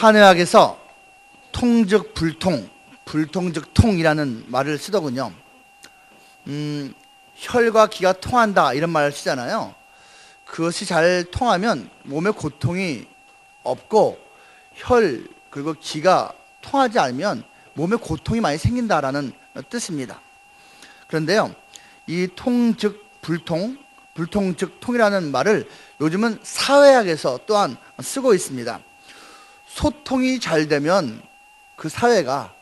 한의학에서 통즉 불통, 불통즉 통이라는 말을 쓰더군요. 혈과 기가 통한다 이런 말을 쓰잖아요. 그것이 잘 통하면 몸에 고통이 없고, 혈 그리고 기가 통하지 않으면 몸에 고통이 많이 생긴다라는 뜻입니다. 그런데요, 이 통즉 불통, 불통즉 통이라는 말을 요즘은 사회학에서 또한 쓰고 있습니다. 소통이 잘 되면 그 사회가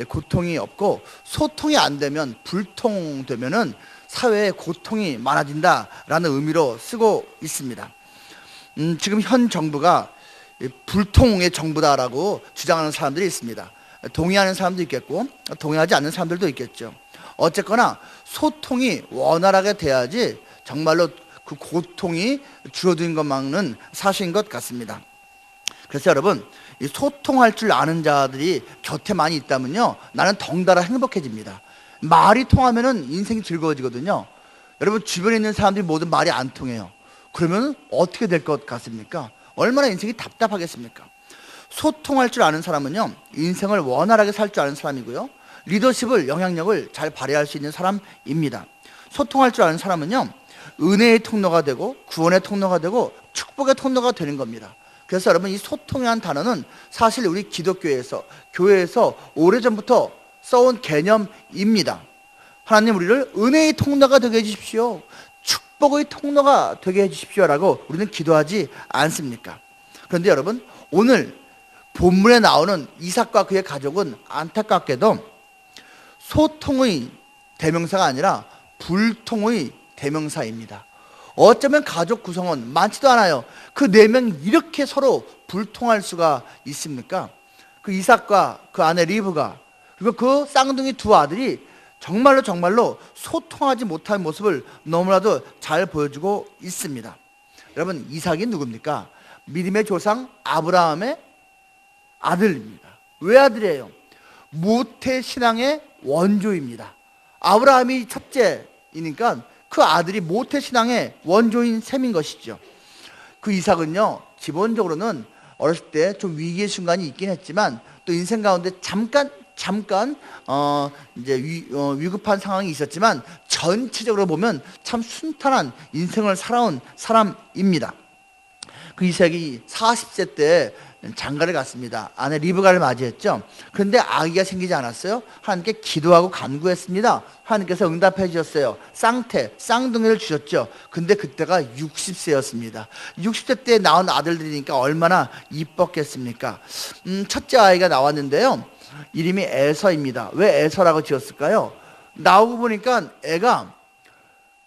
고통이 없고, 소통이 안 되면 불통되면은 사회에 고통이 많아진다라는 의미로 쓰고 있습니다. 지금 현 정부가 불통의 정부다라고 주장하는 사람들이 있습니다. 동의하는 사람도 있겠고 동의하지 않는 사람들도 있겠죠. 어쨌거나 소통이 원활하게 돼야지 정말로 그 고통이 줄어드는 것만은 사실인 것 같습니다. 그래서 여러분, 이 소통할 줄 아는 자들이 곁에 많이 있다면요, 나는 덩달아 행복해집니다. 말이 통하면은 인생이 즐거워지거든요. 여러분, 주변에 있는 사람들이 모두 말이 안 통해요. 그러면 어떻게 될 것 같습니까? 얼마나 인생이 답답하겠습니까? 소통할 줄 아는 사람은요, 인생을 원활하게 살 줄 아는 사람이고요, 리더십을, 영향력을 잘 발휘할 수 있는 사람입니다. 소통할 줄 아는 사람은요, 은혜의 통로가 되고 구원의 통로가 되고 축복의 통로가 되는 겁니다. 그래서 여러분, 이 소통이라는 단어는 사실 우리 기독교에서, 교회에서 오래전부터 써온 개념입니다. 하나님, 우리를 은혜의 통로가 되게 해주십시오, 축복의 통로가 되게 해주십시오 라고 우리는 기도하지 않습니까? 그런데 여러분, 오늘 본문에 나오는 이삭과 그의 가족은 안타깝게도 소통의 대명사가 아니라 불통의 대명사입니다. 어쩌면 가족 구성원 많지도 않아요. 그 4명이 이렇게 서로 불통할 수가 있습니까? 그 이삭과 그 아내 리브가, 그리고 그 쌍둥이 2 아들이 정말로 소통하지 못할 모습을 너무나도 잘 보여주고 있습니다. 여러분, 이삭이 누굽니까? 믿음의 조상 아브라함의 아들입니다. 왜 아들이에요? 모태신앙의 원조입니다. 아브라함이 첫째이니까 그 아들이 모태신앙의 원조인 셈인 것이죠. 그 이삭은요, 기본적으로는 어렸을 때 좀 위기의 순간이 있긴 했지만, 또 인생 가운데 잠깐 위급한 상황이 있었지만, 전체적으로 보면 참 순탄한 인생을 살아온 사람입니다. 그 이삭이 40세 때 장가를 갔습니다. 아내 리브가를 맞이했죠. 그런데 아기가 생기지 않았어요. 하나님께 기도하고 간구했습니다. 하나님께서 응답해 주셨어요. 쌍둥이를 주셨죠. 근데 그때가 60세였습니다. 60세 때 낳은 아들들이니까 얼마나 이뻤겠습니까? 첫째 아이가 나왔는데요, 이름이 에서입니다. 왜 에서라고 지었을까요? 나오고 보니까 애가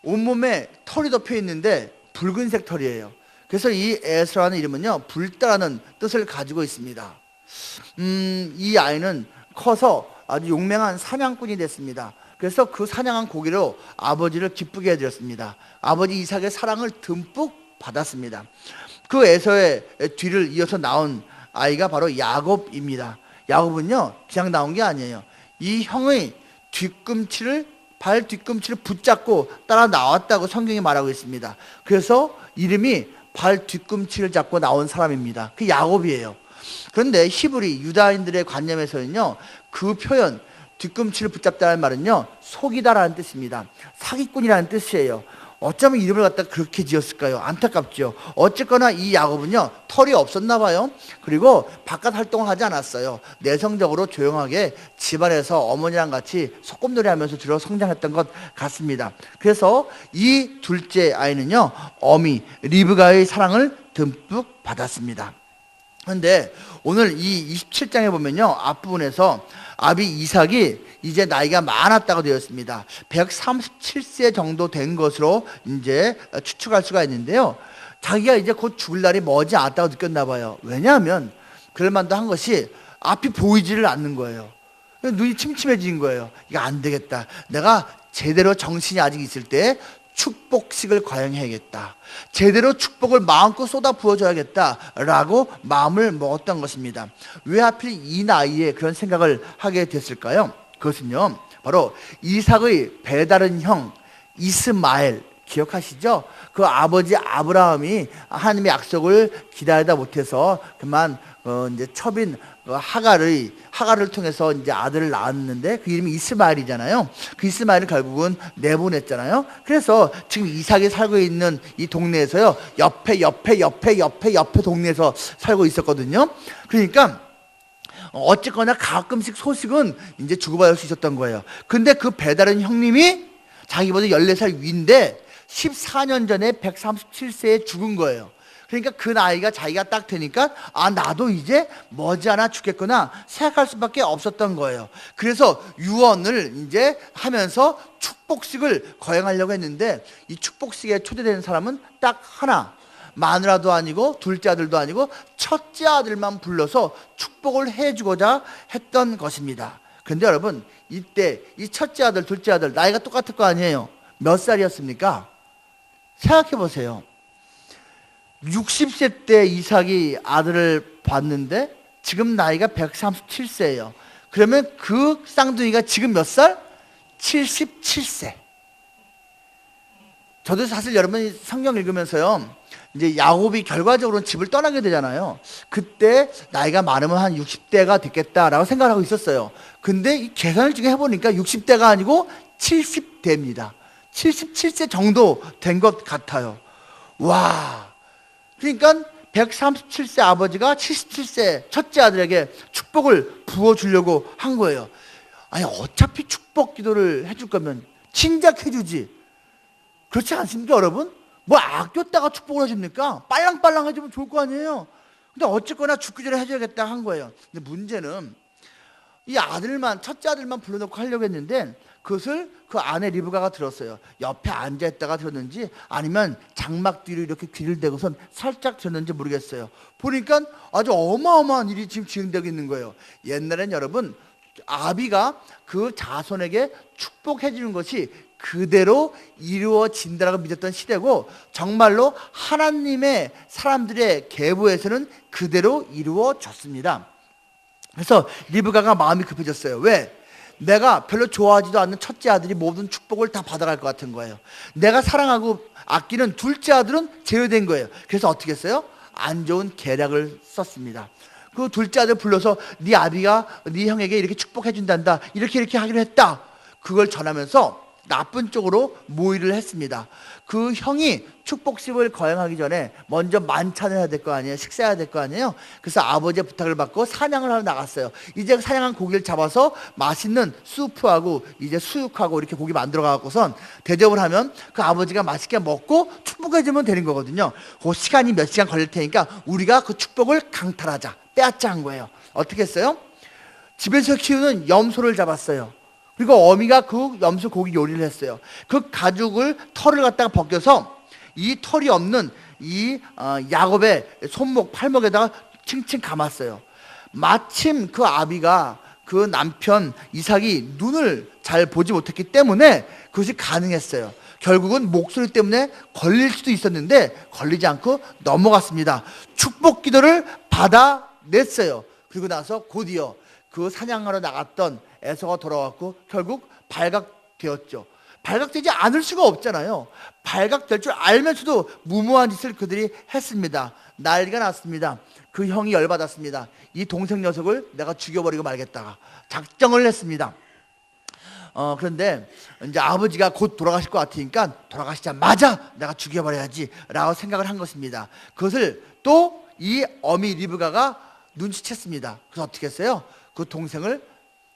온몸에 털이 덮여 있는데 붉은색 털이에요. 그래서 이 에서라는 이름은요, 불다라는 뜻을 가지고 있습니다. 이 아이는 커서 아주 용맹한 사냥꾼이 됐습니다. 그래서 그 사냥한 고기로 아버지를 기쁘게 해드렸습니다. 아버지 이삭의 사랑을 듬뿍 받았습니다. 그 에서의 뒤를 이어서 나온 아이가 바로 야곱입니다. 야곱은요, 그냥 나온 게 아니에요. 이 형의 발 뒤꿈치를 붙잡고 따라 나왔다고 성경이 말하고 있습니다. 그래서 이름이 발 뒤꿈치를 잡고 나온 사람입니다. 그 야곱이에요. 그런데 히브리 유다인들의 관념에서는요, 그 표현 뒤꿈치를 붙잡다는 말은요, 속이다라는 뜻입니다. 사기꾼이라는 뜻이에요. 어쩌면 이름을 갖다 그렇게 지었을까요? 안타깝죠. 어쨌거나 이 야곱은요, 털이 없었나 봐요. 그리고 바깥 활동을 하지 않았어요. 내성적으로 조용하게 집안에서 어머니랑 같이 소꿉놀이 하면서 주로 성장했던 것 같습니다. 그래서 이 둘째 아이는요, 어미 리브가의 사랑을 듬뿍 받았습니다. 그런데 오늘 이 27장에 보면요, 앞부분에서 아비 이삭이 이제 나이가 많았다고 되어 있습니다. 137세 정도 된 것으로 이제 추측할 수가 있는데요, 자기가 이제 곧 죽을 날이 머지 않았다고 느꼈나 봐요. 왜냐하면 그럴만도 한 것이 앞이 보이지를 않는 거예요. 눈이 침침해진 거예요. 이거 안 되겠다. 내가 제대로 정신이 아직 있을 때 축복식을 과영해야겠다. 제대로 축복을 마음껏 쏟아 부어줘야겠다라고 마음을 먹었던 것입니다. 왜 하필 이 나이에 그런 생각을 하게 됐을까요? 그것은요, 바로 이삭의 배다른 형 이스마엘, 기억하시죠? 그 아버지 아브라함이 하나님의 약속을 기다리다 못해서 그만 이제 첩인 하갈을 통해서 이제 아들을 낳았는데 그 이름이 이스마엘이잖아요. 그 이스마엘을 결국은 내보냈잖아요. 그래서 지금 이삭이 살고 있는 이 동네에서요, 옆에 동네에서 살고 있었거든요. 그러니까 어쨌거나 가끔씩 소식은 이제 주고받을 수 있었던 거예요. 근데 그 배다른 형님이 자기보다 14살 위인데 14년 전에 137세에 죽은 거예요. 그러니까 그 나이가 자기가 딱 되니까 나도 이제 머지않아 죽겠구나 생각할 수밖에 없었던 거예요. 그래서 유언을 이제 하면서 축복식을 거행하려고 했는데 이 축복식에 초대된 사람은 딱 하나, 마누라도 아니고 둘째 아들도 아니고 첫째 아들만 불러서 축복을 해주고자 했던 것입니다. 그런데 여러분, 이때 이 첫째 아들 둘째 아들 나이가 똑같을 거 아니에요. 몇 살이었습니까? 생각해 보세요. 60세 때 이삭이 아들을 봤는데 지금 나이가 137세예요. 그러면 그 쌍둥이가 지금 몇 살? 77세. 저도 사실 여러분이 성경 읽으면서요, 이제 야곱이 결과적으로는 집을 떠나게 되잖아요. 그때 나이가 많으면 한 60대가 됐겠다라고 생각을 하고 있었어요. 근데 이 계산을 지금 해보니까 60대가 아니고 70대입니다. 77세 정도 된 것 같아요. 와. 그러니까 137세 아버지가 77세 첫째 아들에게 축복을 부어주려고 한 거예요. 아니, 어차피 축복 기도를 해줄 거면 진작 해주지. 그렇지 않습니까, 여러분? 뭐 아꼈다가 축복을 해줍니까? 빨랑빨랑 해주면 좋을 거 아니에요. 근데 어쨌거나 죽기 전에 해줘야겠다 한 거예요. 근데 문제는 이 첫째 아들만 불러놓고 하려고 했는데 그것을 그 아내 리브가가 들었어요. 옆에 앉아있다가 들었는지 아니면 장막 뒤로 이렇게 귀를 대고선 살짝 들었는지 모르겠어요. 보니까 아주 어마어마한 일이 지금 진행되고 있는 거예요. 옛날엔 여러분, 아비가 그 자손에게 축복해 주는 것이 그대로 이루어진다라고 믿었던 시대고, 정말로 하나님의 사람들의 계보에서는 그대로 이루어졌습니다. 그래서 리브가가 마음이 급해졌어요. 왜? 내가 별로 좋아하지도 않는 첫째 아들이 모든 축복을 다 받아갈 것 같은 거예요. 내가 사랑하고 아끼는 둘째 아들은 제외된 거예요. 그래서 어떻게 했어요? 안 좋은 계략을 썼습니다. 그 둘째 아들 불러서 네 아비가 네 형에게 이렇게 축복해 준단다, 이렇게 하기로 했다, 그걸 전하면서 나쁜 쪽으로 모의를 했습니다. 그 형이 축복식을 거행하기 전에 먼저 만찬을 해야 될 거 아니에요. 식사해야 될 거 아니에요. 그래서 아버지의 부탁을 받고 사냥을 하러 나갔어요. 이제 사냥한 고기를 잡아서 맛있는 수프하고 이제 수육하고 이렇게 고기 만들어 갖고선 대접을 하면 그 아버지가 맛있게 먹고 축복해 주면 되는 거거든요. 그 시간이 몇 시간 걸릴 테니까 우리가 그 축복을 강탈하자, 빼앗자 한 거예요. 어떻게 했어요? 집에서 키우는 염소를 잡았어요. 그리고 어미가 그 염소 고기 요리를 했어요. 그 가죽을, 털을 갖다가 벗겨서 이 털이 없는 이 야곱의 손목, 팔목에다가 칭칭 감았어요. 마침 그 아비가 그 남편 이삭이 눈을 잘 보지 못했기 때문에 그것이 가능했어요. 결국은 목소리 때문에 걸릴 수도 있었는데 걸리지 않고 넘어갔습니다. 축복 기도를 받아냈어요. 그리고 나서 곧이어 그 사냥하러 나갔던 에서가 돌아왔고 결국 발각되었죠. 발각되지 않을 수가 없잖아요. 발각될 줄 알면서도 무모한 짓을 그들이 했습니다. 난리가 났습니다. 그 형이 열받았습니다. 이 동생 녀석을 내가 죽여버리고 말겠다 작정을 했습니다. 그런데 이제 아버지가 곧 돌아가실 것 같으니까 돌아가시자마자 내가 죽여버려야지 라고 생각을 한 것입니다. 그것을 또 이 어미 리브가가 눈치챘습니다. 그래서 어떻게 했어요? 그 동생을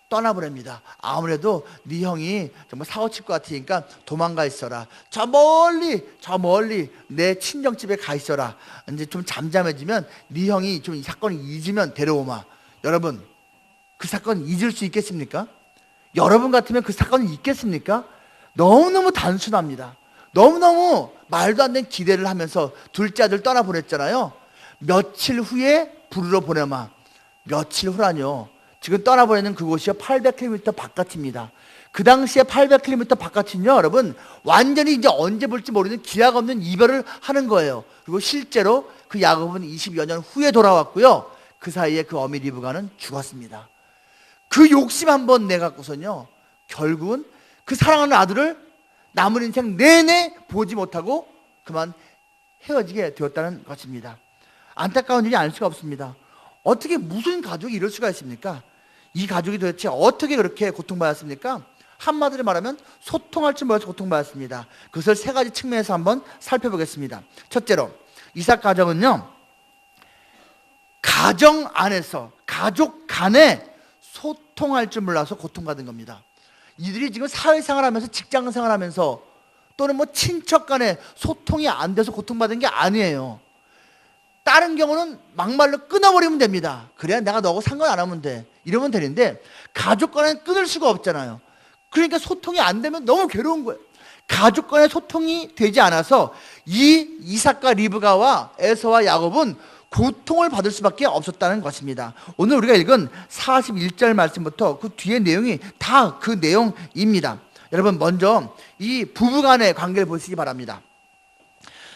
떠나보냅니다. 아무래도 네 형이 정말 사고칠 것 같으니까 도망가 있어라. 저 멀리 내 친정집에 가 있어라. 이제 좀 잠잠해지면 네 형이 좀 이 사건을 잊으면 데려오마. 여러분, 그 사건 잊을 수 있겠습니까? 여러분 같으면 그 사건을 잊겠습니까? 너무너무 단순합니다. 너무너무 말도 안 되는 기대를 하면서 둘째 아들 떠나보냈잖아요. 며칠 후에 부르러 보내마. 며칠 후라뇨. 지금 떠나보내는 그곳이요 800km 바깥입니다. 그 당시에 800km 바깥은요 여러분 완전히 이제 언제 볼지 모르는 기약 없는 이별을 하는 거예요. 그리고 실제로 그 야곱은 20여 년 후에 돌아왔고요. 그 사이에 그 어미 리브가는 죽었습니다. 그 욕심 한번 내갖고선요 결국은 그 사랑하는 아들을 남은 인생 내내 보지 못하고 그만 헤어지게 되었다는 것입니다. 안타까운 일이 아닐 수가 없습니다. 어떻게 무슨 가족이 이럴 수가 있습니까? 이 가족이 도대체 어떻게 그렇게 고통받았습니까? 한마디로 말하면 소통할 줄 몰라서 고통받았습니다. 그것을 세 가지 측면에서 한번 살펴보겠습니다. 첫째로 이삭 가정은요, 가정 안에서 가족 간에 소통할 줄 몰라서 고통받은 겁니다. 이들이 지금 사회생활하면서 직장생활하면서 또는 뭐 친척 간에 소통이 안 돼서 고통받은 게 아니에요. 다른 경우는 막말로 끊어버리면 됩니다. 그래야 내가 너하고 상관 안 하면 돼, 이러면 되는데 가족 간에는 끊을 수가 없잖아요. 그러니까 소통이 안 되면 너무 괴로운 거예요. 가족 간의 소통이 되지 않아서 이 이삭과 리브가와 에서와 야곱은 고통을 받을 수밖에 없었다는 것입니다. 오늘 우리가 읽은 41절 말씀부터 그 뒤에 내용이 다 그 내용입니다. 여러분, 먼저 이 부부간의 관계를 보시기 바랍니다.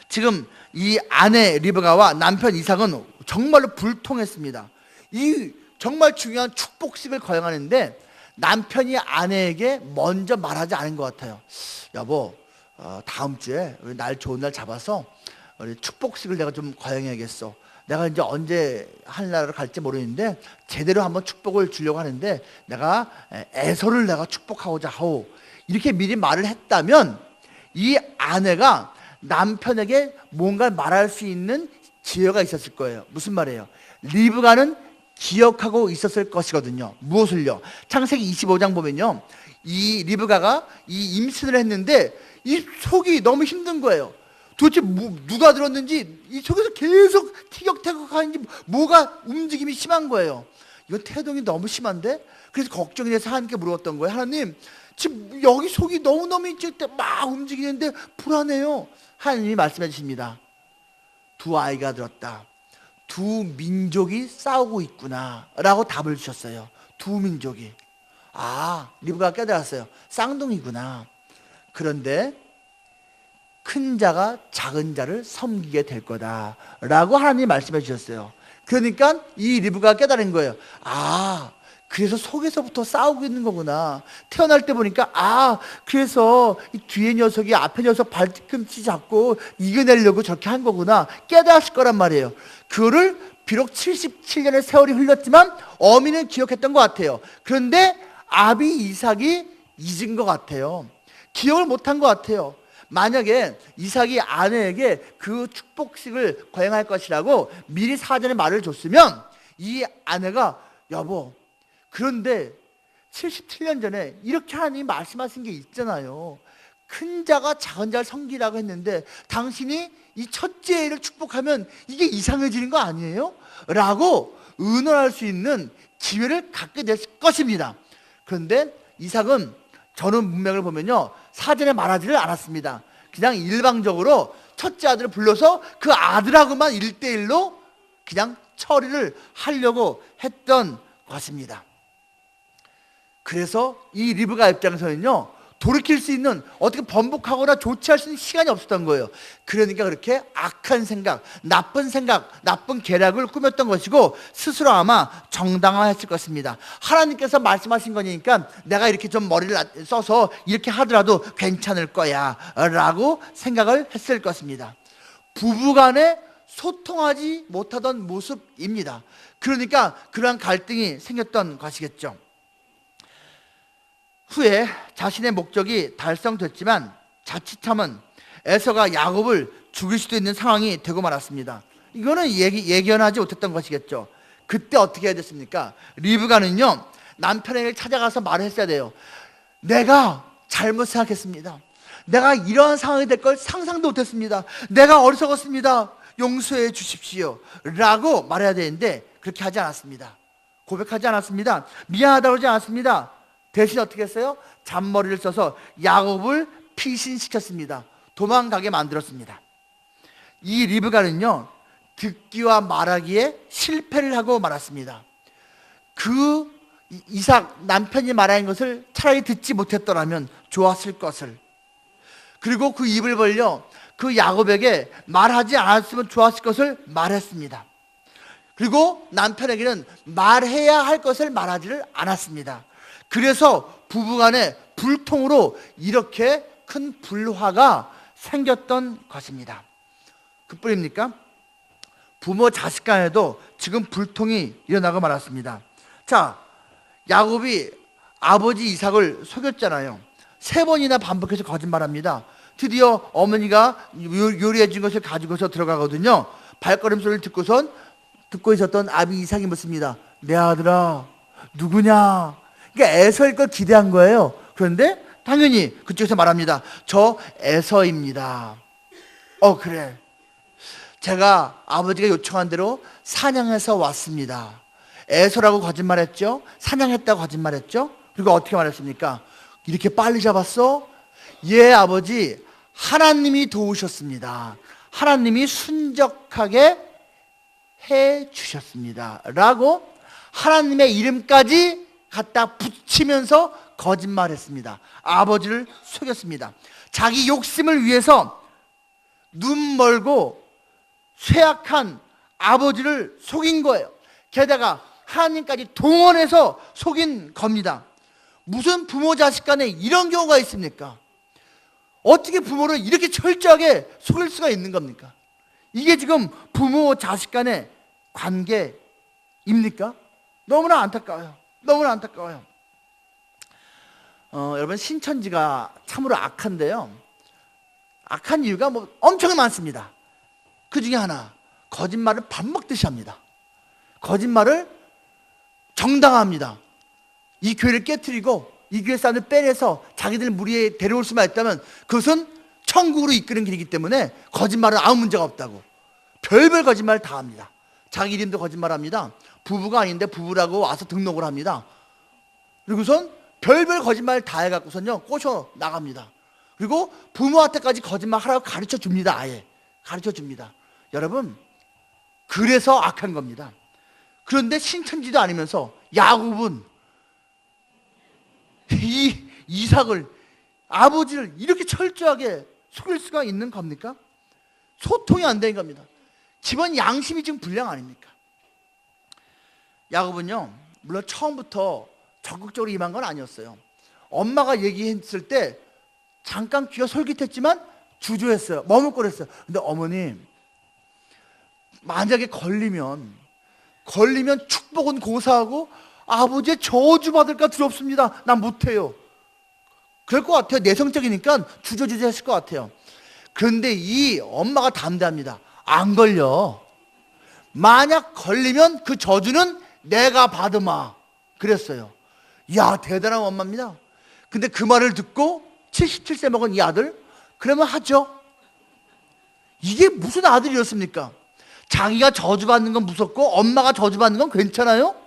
지금 이 아내 리브가와 남편 이삭은 정말로 불통했습니다. 이 정말 중요한 축복식을 거행하는데 남편이 아내에게 먼저 말하지 않은 것 같아요. 여보, 다음 주에 우리 날 좋은 날 잡아서 우리 축복식을 내가 좀 거행해야겠어. 내가 이제 언제 하늘나라로 갈지 모르는데 제대로 한번 축복을 주려고 하는데 내가 에서를 내가 축복하고자 하오. 이렇게 미리 말을 했다면 이 아내가 남편에게 뭔가 말할 수 있는 지혜가 있었을 거예요. 무슨 말이에요? 리브가는 기억하고 있었을 것이거든요. 무엇을요? 창세기 25장 보면요, 이 리브가가 이 임신을 했는데 이 속이 너무 힘든 거예요. 도대체 누가 들었는지 이 속에서 계속 티격태격하는지 뭐가 움직임이 심한 거예요. 이건 태동이 너무 심한데? 그래서 걱정이 돼서 하나님께 물었던 거예요. 하나님, 지금 여기 속이 너무너무 이제 막 움직이는데 불안해요. 하나님이 말씀해 주십니다. 두 아이가 들었다. 두 민족이 싸우고 있구나 라고 답을 주셨어요. 두 민족이. 리브가가 깨달았어요. 쌍둥이구나. 그런데 큰 자가 작은 자를 섬기게 될 거다 라고 하나님이 말씀해 주셨어요. 그러니까 이 리브가가 깨달은 거예요. 그래서 속에서부터 싸우고 있는 거구나. 태어날 때 보니까 그래서 이 뒤에 녀석이 앞에 녀석 발뒤꿈치 잡고 이겨내려고 저렇게 한 거구나 깨달았을 거란 말이에요. 그거를 비록 77년의 세월이 흘렀지만 어미는 기억했던 것 같아요. 그런데 아비 이삭이 잊은 것 같아요. 기억을 못한 것 같아요. 만약에 이삭이 아내에게 그 축복식을 거행할 것이라고 미리 사전에 말을 줬으면 이 아내가 여보, 그런데 77년 전에 이렇게 하나님이 말씀하신 게 있잖아요. 큰 자가 작은 자를 섬기라고 했는데 당신이 이 첫째 애를 축복하면 이게 이상해지는 거 아니에요? 라고 의논할 수 있는 기회를 갖게 됐을 것입니다. 그런데 이삭은 저는 문맥을 보면요, 사전에 말하지를 않았습니다. 그냥 일방적으로 첫째 아들을 불러서 그 아들하고만 1대1로 그냥 처리를 하려고 했던 것입니다. 그래서 이 리브가 입장에서는요, 돌이킬 수 있는, 어떻게 번복하거나 조치할 수 있는 시간이 없었던 거예요. 그러니까 그렇게 악한 생각, 나쁜 계략을 꾸몄던 것이고 스스로 아마 정당화했을 것입니다. 하나님께서 말씀하신 거니까 내가 이렇게 좀 머리를 써서 이렇게 하더라도 괜찮을 거야 라고 생각을 했을 것입니다. 부부간에 소통하지 못하던 모습입니다. 그러니까 그러한 갈등이 생겼던 것이겠죠. 후에 자신의 목적이 달성됐지만 자칫하면 에서가 야곱을 죽일 수도 있는 상황이 되고 말았습니다. 이거는 예견하지 못했던 것이겠죠. 그때 어떻게 해야 됐습니까? 리브가는요, 남편에게 찾아가서 말을 했어야 돼요. 내가 잘못 생각했습니다. 내가 이러한 상황이 될 걸 상상도 못했습니다. 내가 어리석었습니다. 용서해 주십시오 라고 말해야 되는데 그렇게 하지 않았습니다. 고백하지 않았습니다. 미안하다고 하지 않았습니다. 대신 어떻게 했어요? 잔머리를 써서 야곱을 피신시켰습니다. 도망가게 만들었습니다. 이 리브가는요, 듣기와 말하기에 실패를 하고 말았습니다. 그 이삭 남편이 말하는 것을 차라리 듣지 못했더라면 좋았을 것을, 그리고 그 입을 벌려 그 야곱에게 말하지 않았으면 좋았을 것을 말했습니다. 그리고 남편에게는 말해야 할 것을 말하지를 않았습니다. 그래서 부부간의 불통으로 이렇게 큰 불화가 생겼던 것입니다. 그뿐입니까? 부모 자식 간에도 지금 불통이 일어나고 말았습니다. 자, 야곱이 아버지 이삭을 속였잖아요. 3번이나 반복해서 거짓말합니다. 드디어 어머니가 요리해 준 것을 가지고서 들어가거든요. 발걸음 소리를 듣고 있었던 아비 이삭이 묻습니다. 내 아들아, 누구냐? 그러니까 에서일 걸 기대한 거예요. 그런데 당연히 그쪽에서 말합니다. 저 에서입니다. 그래. 제가 아버지가 요청한 대로 사냥해서 왔습니다. 에서라고 거짓말했죠. 사냥했다고 거짓말했죠. 그리고 어떻게 말했습니까? 이렇게 빨리 잡았어? 예, 아버지, 하나님이 도우셨습니다. 하나님이 순적하게 해 주셨습니다. 라고 하나님의 이름까지 갖다 붙이면서 거짓말했습니다. 아버지를 속였습니다. 자기 욕심을 위해서 눈 멀고 쇠약한 아버지를 속인 거예요. 게다가 하나님까지 동원해서 속인 겁니다. 무슨 부모 자식 간에 이런 경우가 있습니까? 어떻게 부모를 이렇게 철저하게 속일 수가 있는 겁니까? 이게 지금 부모 자식 간의 관계입니까? 너무나 안타까워요. 너무나 안타까워요. 여러분, 신천지가 참으로 악한데요. 악한 이유가 엄청 많습니다. 그 중에 하나, 거짓말을 밥 먹듯이 합니다. 거짓말을 정당화합니다. 이 교회를 깨트리고 이 교회 사람들 빼내서 자기들 무리에 데려올 수만 있다면 그것은 천국으로 이끄는 길이기 때문에 거짓말은 아무 문제가 없다고 별별 거짓말 다 합니다. 자기 이름도 거짓말합니다. 부부가 아닌데 부부라고 와서 등록을 합니다. 그리고선 별별 거짓말 다 해갖고선요 꼬셔 나갑니다. 그리고 부모한테까지 거짓말 하라고 가르쳐 줍니다. 아예 가르쳐 줍니다. 여러분, 그래서 악한 겁니다. 그런데 신천지도 아니면서 야곱은 이 이삭을, 아버지를 이렇게 철저하게 속일 수가 있는 겁니까? 소통이 안 되는 겁니다. 집안 양심이 지금 불량 아닙니까? 야곱은요, 물론 처음부터 적극적으로 임한 건 아니었어요. 엄마가 얘기했을 때 잠깐 귀가 솔깃했지만 주저했어요. 머뭇거렸어요. 근데 어머님, 만약에 걸리면 축복은 고사하고 아버지의 저주받을까 두렵습니다. 난 못해요. 그럴 것 같아요. 내성적이니까 주저주저 했을 것 같아요. 그런데 이 엄마가 담대합니다. 안 걸려. 만약 걸리면 그 저주는 내가 받으마. 그랬어요. 이야, 대단한 엄마입니다. 근데 그 말을 듣고 77세 먹은 이 아들, 그러면 하죠. 이게 무슨 아들이었습니까? 자기가 저주받는 건 무섭고 엄마가 저주받는 건 괜찮아요?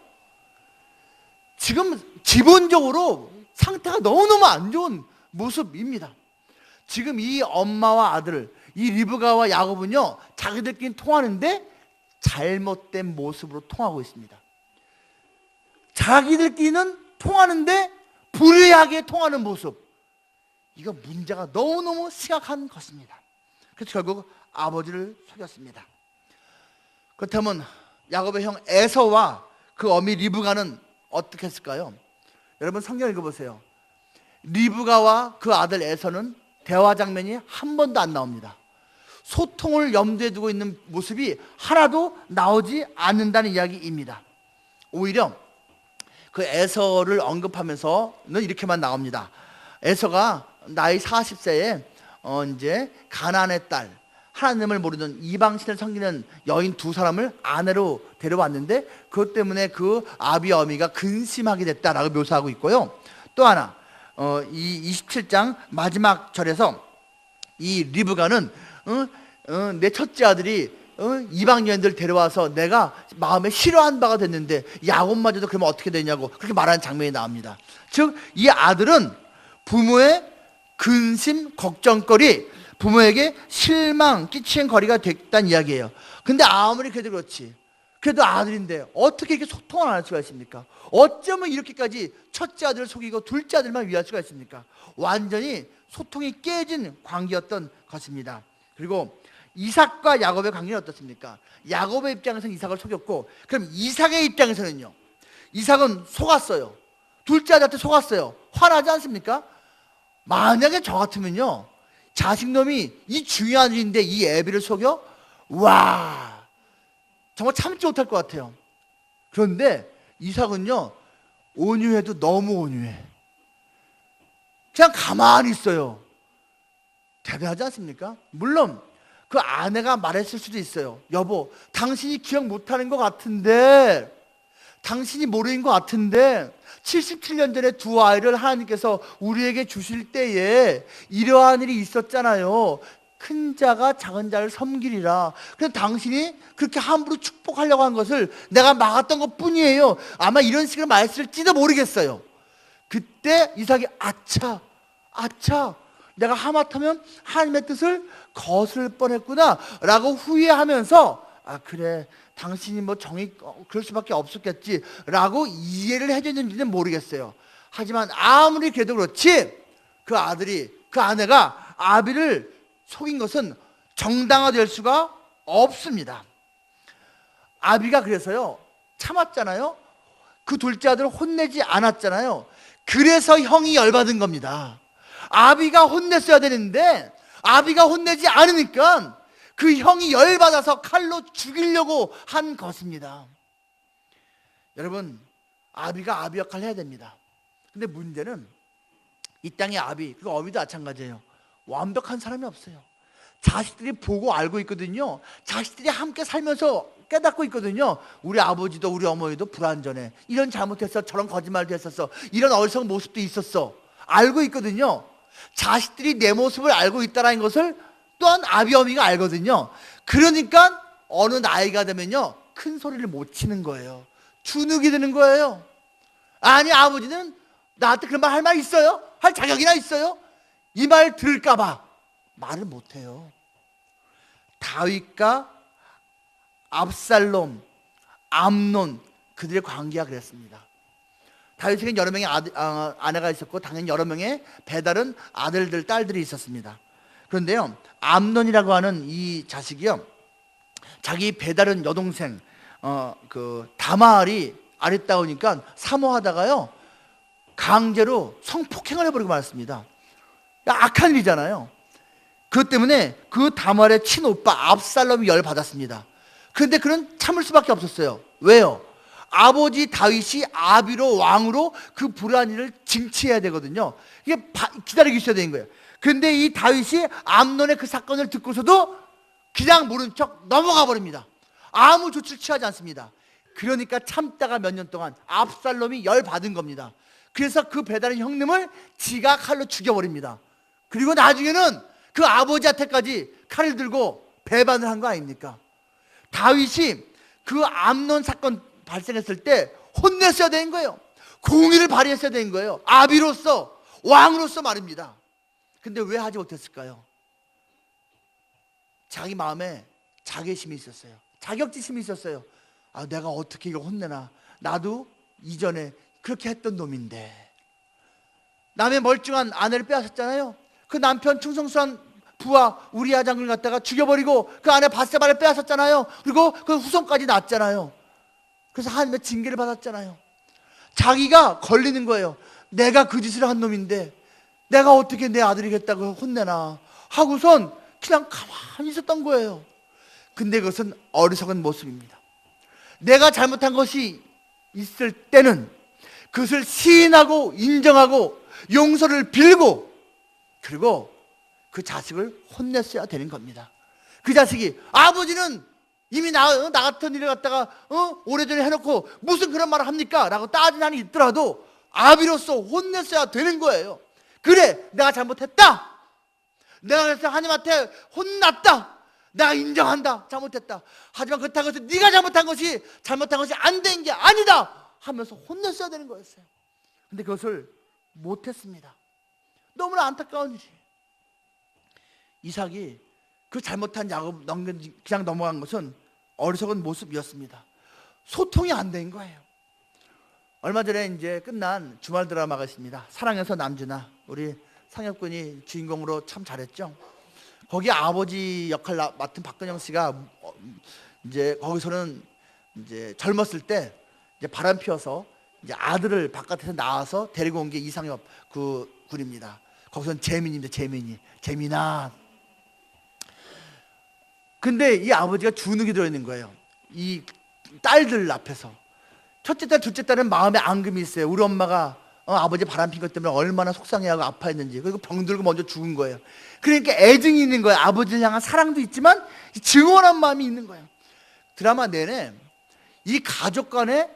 지금 기본적으로 상태가 너무너무 안 좋은 모습입니다. 지금 이 엄마와 아들, 이 리브가와 야곱은요, 자기들끼리 통하는데 잘못된 모습으로 통하고 있습니다. 자기들끼리는 통하는데 불의하게 통하는 모습, 이거 문제가 너무너무 심각한 것입니다. 그래서 결국 아버지를 속였습니다. 그렇다면 야곱의 형 에서와 그 어미 리브가는 어떻게 했을까요? 여러분, 성경 읽어보세요. 리브가와 그 아들 에서는 대화 장면이 한 번도 안 나옵니다. 소통을 염두에 두고 있는 모습이 하나도 나오지 않는다는 이야기입니다. 오히려 그 에서를 언급하면서는 이렇게만 나옵니다. 에서가 나이 40세에 이제 가나안의 딸, 하나님을 모르는 이방신을 섬기는 여인 2사람을 아내로 데려왔는데 그것 때문에 그 아비 어미가 근심하게 됐다라고 묘사하고 있고요. 또 하나, 이 27장 마지막 절에서 이 리브가는 내 첫째 아들이 이방 여인들 데려와서 내가 마음에 싫어한 바가 됐는데 야곱마저도 그러면 어떻게 되냐고 그렇게 말하는 장면이 나옵니다. 즉, 이 아들은 부모의 근심, 걱정거리, 부모에게 실망, 끼치는 거리가 됐다는 이야기예요. 근데 아무리 그래도 그렇지, 그래도 아들인데 어떻게 이렇게 소통을 안 할 수가 있습니까? 어쩌면 이렇게까지 첫째 아들을 속이고 둘째 아들만 위할 수가 있습니까? 완전히 소통이 깨진 관계였던 것입니다. 그리고 이삭과 야곱의 관계는 어떻습니까? 야곱의 입장에서는 이삭을 속였고, 그럼 이삭의 입장에서는요, 이삭은 속았어요. 둘째 아들한테 속았어요. 화나지 않습니까? 만약에 저 같으면요, 자식놈이 이 중요한 일인데 이 애비를 속여? 와, 정말 참지 못할 것 같아요. 그런데 이삭은요, 온유해도 너무 온유해. 그냥 가만히 있어요. 대단하지 않습니까? 물론 그 아내가 말했을 수도 있어요. 여보, 당신이 기억 못하는 것 같은데, 당신이 모르는 것 같은데 77년 전에 두 아이를 하나님께서 우리에게 주실 때에 이러한 일이 있었잖아요. 큰 자가 작은 자를 섬기리라. 그래서 당신이 그렇게 함부로 축복하려고 한 것을 내가 막았던 것 뿐이에요. 아마 이런 식으로 말했을지도 모르겠어요. 그때 이삭이 아차, 내가 하마터면 하나님의 뜻을 거스를 뻔했구나 라고 후회하면서, 아 그래, 당신이 뭐 정이 그럴 수밖에 없었겠지 라고 이해를 해줬는지는 모르겠어요. 하지만 아무리 그래도 그렇지 그 아내가 아비를 속인 것은 정당화될 수가 없습니다. 아비가 그래서요, 참았잖아요. 그 둘째 아들을 혼내지 않았잖아요. 그래서 형이 열받은 겁니다. 아비가 혼냈어야 되는데 아비가 혼내지 않으니까 그 형이 열받아서 칼로 죽이려고 한 것입니다. 여러분, 아비가 아비 역할을 해야 됩니다. 근데 문제는 이 땅의 아비, 그 어미도 마찬가지예요. 완벽한 사람이 없어요. 자식들이 보고 알고 있거든요. 자식들이 함께 살면서 깨닫고 있거든요. 우리 아버지도 우리 어머니도 불완전해, 이런 잘못했어, 저런 거짓말도 했었어, 이런 어리석은 모습도 있었어, 알고 있거든요. 자식들이 내 모습을 알고 있다는 것을 또한 아비 어미가 알거든요. 그러니까 어느 나이가 되면요, 큰 소리를 못 치는 거예요. 주눅이 드는 거예요. 아니, 아버지는 나한테 그런 말 할 말 있어요? 할 자격이나 있어요? 이 말 들을까 봐 말을 못 해요. 다윗과 압살롬, 암논, 그들의 관계가 그랬습니다. 다윗에게는 여러 명의 아내가 있었고 당연히 여러 명의 배다른 아들들, 딸들이 있었습니다. 그런데요, 암논이라고 하는 이 자식이요, 자기 배다른 여동생 그 다말이 아랫다우니까 사모하다가요 강제로 성폭행을 해버리고 말았습니다. 악한 일이잖아요. 그것 때문에 그 다말의 친오빠 압살롬이 열받았습니다. 그런데 그는 참을 수밖에 없었어요. 왜요? 아버지 다윗이 아비로 왕으로 그 불의한 일을 징치해야 되거든요. 이게 기다리고 있어야 되는 거예요. 그런데 이 다윗이 암논의 그 사건을 듣고서도 그냥 모른 척 넘어가 버립니다. 아무 조치를 취하지 않습니다. 그러니까 참다가 몇 년 동안 압살롬이 열받은 겁니다. 그래서 그 배다른 형님을 지가 칼로 죽여버립니다. 그리고 나중에는 그 아버지한테까지 칼을 들고 배반을 한 거 아닙니까? 다윗이 그 암논 사건 발생했을 때 혼냈어야 되는 거예요. 공의를 발휘했어야 되는 거예요. 아비로서, 왕으로서 말입니다. 근데 왜 하지 못했을까요? 자기 마음에 자괴심이 있었어요. 자격지심이 있었어요. 아, 내가 어떻게 이걸 혼내나, 나도 이전에 그렇게 했던 놈인데. 남의 멀쩡한 아내를 빼앗았잖아요. 그 남편 충성스러운 부하 우리아 장군을 갖다가 죽여버리고 그 아내 바세바를 빼앗았잖아요. 그리고 그 후손까지 낳았잖아요. 그래서 하나님의 징계를 받았잖아요. 자기가 걸리는 거예요. 내가 그 짓을 한 놈인데 내가 어떻게 내 아들이겠다고 혼내나 하고선 그냥 가만히 있었던 거예요. 근데 그것은 어리석은 모습입니다. 내가 잘못한 것이 있을 때는 그것을 시인하고 인정하고 용서를 빌고, 그리고 그 자식을 혼냈어야 되는 겁니다. 그 자식이 아버지는 이미 나 같은 일을 갖다가 오래전에 해놓고 무슨 그런 말을 합니까? 라고 따지는 한이 있더라도 아비로서 혼냈어야 되는 거예요. 그래, 내가 잘못했다, 내가 그래서 하나님한테 혼났다, 내가 인정한다, 잘못했다. 하지만 그렇다고 해서 네가 잘못한 것이 안 된 게 아니다 하면서 혼냈어야 되는 거였어요. 근데 그것을 못했습니다. 너무나 안타까운 일이에요. 이삭이 그 잘못한 야곱 그냥 넘어간 것은 어리석은 모습이었습니다. 소통이 안 된 거예요. 얼마 전에 이제 끝난 주말 드라마가 있습니다. 사랑해서 남준아. 우리 상혁군이 주인공으로 참 잘했죠. 거기 아버지 역할 맡은 박근영 씨가 이제 거기서는 이제 젊었을 때 이제 바람 피워서 이제 아들을 바깥에서 나와서 데리고 온 게 이상엽 그 군입니다. 거기선 재민입니다. 재민아. 근데 이 아버지가 주눅이 들어있는 거예요. 이 딸들 앞에서. 첫째 딸, 둘째 딸은 마음에 앙금이 있어요. 우리 엄마가 아버지 바람핀 것 때문에 얼마나 속상해하고 아파했는지. 그리고 병들고 먼저 죽은 거예요. 그러니까 애증이 있는 거예요. 아버지를 향한 사랑도 있지만 증오한 마음이 있는 거예요. 드라마 내내 이 가족 간의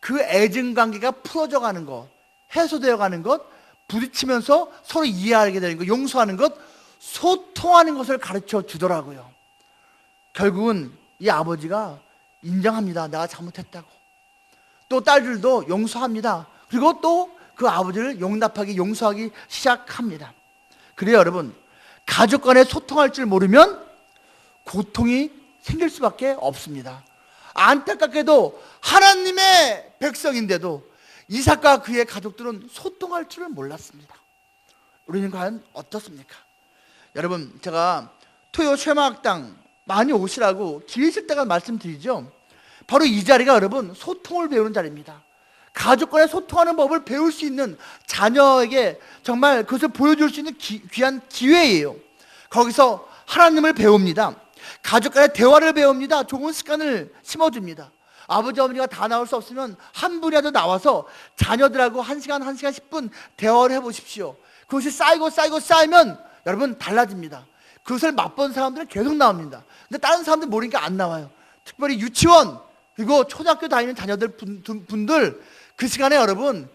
그 애증 관계가 풀어져 가는 것, 해소되어 가는 것, 부딪히면서 서로 이해하게 되는 것, 용서하는 것, 소통하는 것을 가르쳐 주더라고요. 결국은 이 아버지가 인정합니다. 내가 잘못했다고. 또 딸들도 용서합니다. 그리고 또 그 아버지를 용납하기, 용서하기 시작합니다. 그래요, 여러분. 가족 간에 소통할 줄 모르면 고통이 생길 수밖에 없습니다. 안타깝게도 하나님의 백성인데도 이삭과 그의 가족들은 소통할 줄을 몰랐습니다. 우리는 과연 어떻습니까? 여러분, 제가 토요 쉐마학당 많이 오시라고 기회 있을 때가 말씀드리죠. 바로 이 자리가 여러분 소통을 배우는 자리입니다. 가족 간에 소통하는 법을 배울 수 있는, 자녀에게 정말 그것을 보여줄 수 있는 귀한 기회예요. 거기서 하나님을 배웁니다. 가족 간의 대화를 배웁니다. 좋은 습관을 심어줍니다. 아버지 어머니가 다 나올 수 없으면 한 분이라도 나와서 자녀들하고 1시간 10분 대화를 해보십시오. 그것이 쌓이면 여러분 달라집니다. 그것을 맛본 사람들은 계속 나옵니다. 근데 다른 사람들 모르니까 안 나와요. 특별히 유치원 그리고 초등학교 다니는 자녀들 분들 그 시간에 여러분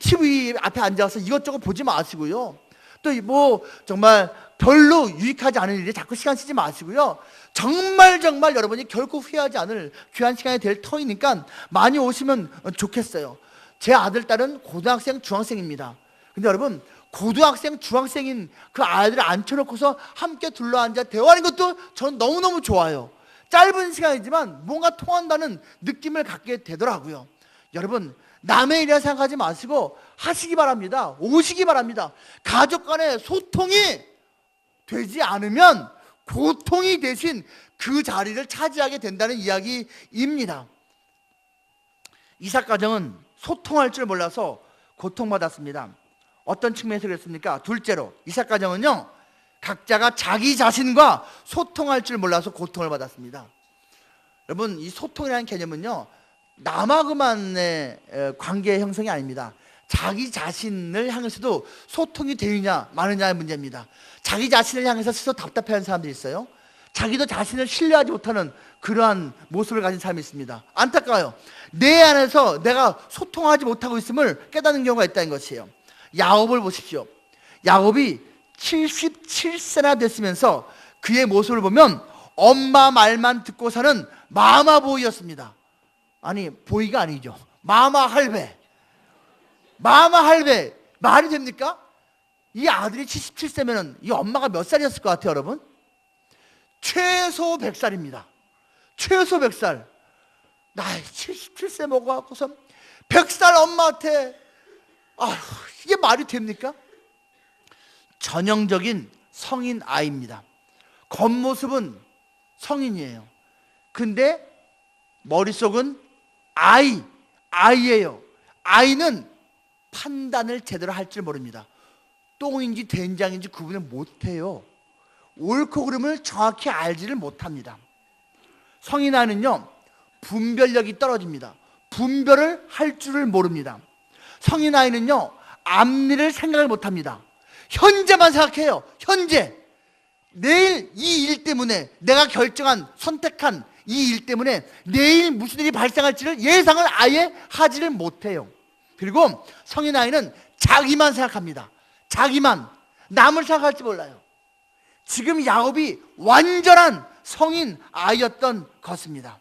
TV 앞에 앉아서 이것저것 보지 마시고요. 또 뭐 정말 별로 유익하지 않은 일에 자꾸 시간 쓰지 마시고요. 정말 여러분이 결코 후회하지 않을 귀한 시간이 될 터이니까 많이 오시면 좋겠어요. 제 아들, 딸은 고등학생, 중학생입니다. 근데 여러분 고등학생, 중학생인 그 아이들을 앉혀놓고서 함께 둘러앉아 대화하는 것도 저는 너무너무 좋아요. 짧은 시간이지만 뭔가 통한다는 느낌을 갖게 되더라고요. 여러분 남의 일이라 생각하지 마시고 하시기 바랍니다. 오시기 바랍니다. 가족 간의 소통이 되지 않으면 고통이 대신 그 자리를 차지하게 된다는 이야기입니다. 이삭 가정은 소통할 줄 몰라서 고통받았습니다. 어떤 측면에서 그랬습니까? 둘째로 이삭 가정은요 각자가 자기 자신과 소통할 줄 몰라서 고통을 받았습니다. 여러분 이 소통이라는 개념은요 남하고만의 관계 형성이 아닙니다. 자기 자신을 향해서도 소통이 되느냐 마느냐의 문제입니다. 자기 자신을 향해서 스스로 답답해하는 사람들이 있어요. 자기도 자신을 신뢰하지 못하는 그러한 모습을 가진 사람이 있습니다. 안타까워요. 내 안에서 내가 소통하지 못하고 있음을 깨닫는 경우가 있다는 것이에요. 야곱을 보십시오. 야곱이 77세나 됐으면서 그의 모습을 보면 엄마 말만 듣고 사는 마마보이였습니다. 아니 보이가 아니죠. 마마할배. 말이 됩니까? 이 아들이 77세면 이 엄마가 몇 살이었을 것 같아요, 여러분? 최소 100살입니다. 최소 100살. 나이 77세 먹어갖고서 100살 엄마한테 이게 말이 됩니까? 전형적인 성인 아이입니다. 겉모습은 성인이에요. 근데 머릿속은 아이예요. 아이는 판단을 제대로 할 줄 모릅니다. 똥인지 된장인지 구분을 못해요. 옳고 그름을 정확히 알지를 못합니다. 성인 아이는요 분별력이 떨어집니다. 분별을 할 줄을 모릅니다. 성인 아이는요 앞일을 생각을 못합니다. 현재만 생각해요. 현재 내일 이 일 때문에 내가 선택한 이 일 때문에 내일 무슨 일이 발생할지를 예상을 아예 하지를 못해요. 그리고 성인 아이는 자기만 생각합니다. 자기만, 남을 생각할지 몰라요. 지금 야곱이 완전한 성인 아이였던 것입니다.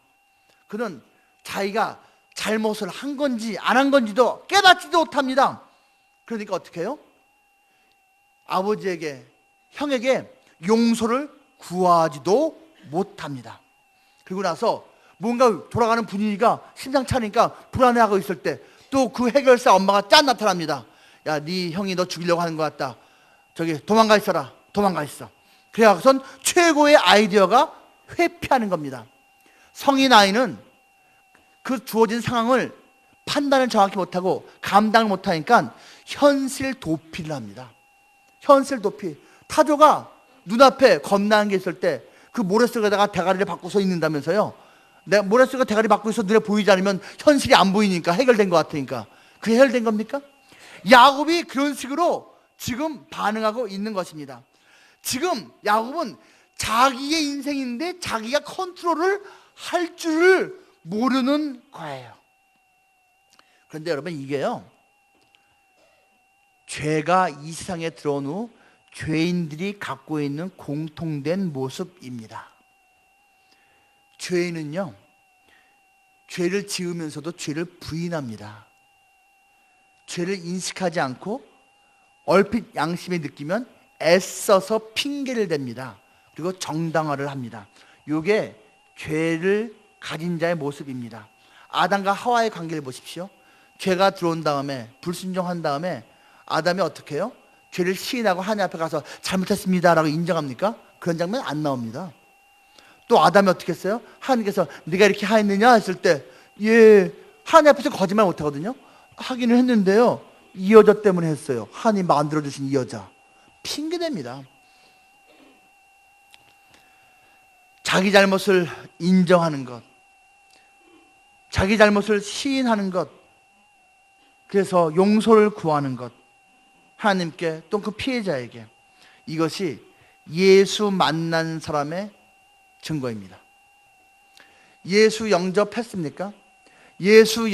그는 자기가 잘못을 한 건지 안 한 건지도 깨닫지도 못합니다. 그러니까 어떻게 해요? 아버지에게, 형에게 용서를 구하지도 못합니다. 그리고 나서 뭔가 돌아가는 분위기가 심상치 않으니까 불안해하고 있을 때 또 그 해결사 엄마가 짠 나타납니다. 야, 네 형이 너 죽이려고 하는 것 같다. 저기 도망가 있어라. 도망가 있어. 그래서선 최고의 아이디어가 회피하는 겁니다. 성인 아이는 그 주어진 상황을 판단을 정확히 못하고 감당을 못하니까 현실 도피를 합니다. 현실 도피. 타조가 눈앞에 겁나는 게 있을 때 그 모래 속에다가 대가리를 박고서 있는다면서요. 내가 모래 속에 대가리 박고 있어 눈에 보이지 않으면 현실이 안 보이니까 해결된 것 같으니까. 그게 해결된 겁니까? 야곱이 그런 식으로 지금 반응하고 있는 것입니다. 지금 야곱은 자기의 인생인데 자기가 컨트롤을 할 줄을 모르는 거예요. 그런데 여러분, 이게요, 죄가 이 세상에 들어온 후 죄인들이 갖고 있는 공통된 모습입니다. 죄인은요, 죄를 지으면서도 죄를 부인합니다. 죄를 인식하지 않고 얼핏 양심이 느끼면 애써서 핑계를 댑니다. 그리고 정당화를 합니다. 이게 죄를 가진 자의 모습입니다. 아담과 하와의 관계를 보십시오. 죄가 들어온 다음에, 불순종한 다음에 아담이 어떻게 해요? 죄를 시인하고 하나님 앞에 가서 잘못했습니다 라고 인정합니까? 그런 장면 안 나옵니다. 또 아담이 어떻게 했어요? 하나님께서 네가 이렇게 하였느냐 했을 때, 예, 하나님 앞에서 거짓말 못 하거든요. 하기는 했는데요, 이 여자 때문에 했어요. 하나님 만들어주신 이 여자. 핑계댑니다. 자기 잘못을 인정하는 것, 자기 잘못을 시인하는 것, 그래서 용서를 구하는 것, 하나님께 또 그 피해자에게, 이것이 예수 만난 사람의 증거입니다. 예수 영접했습니까? 예수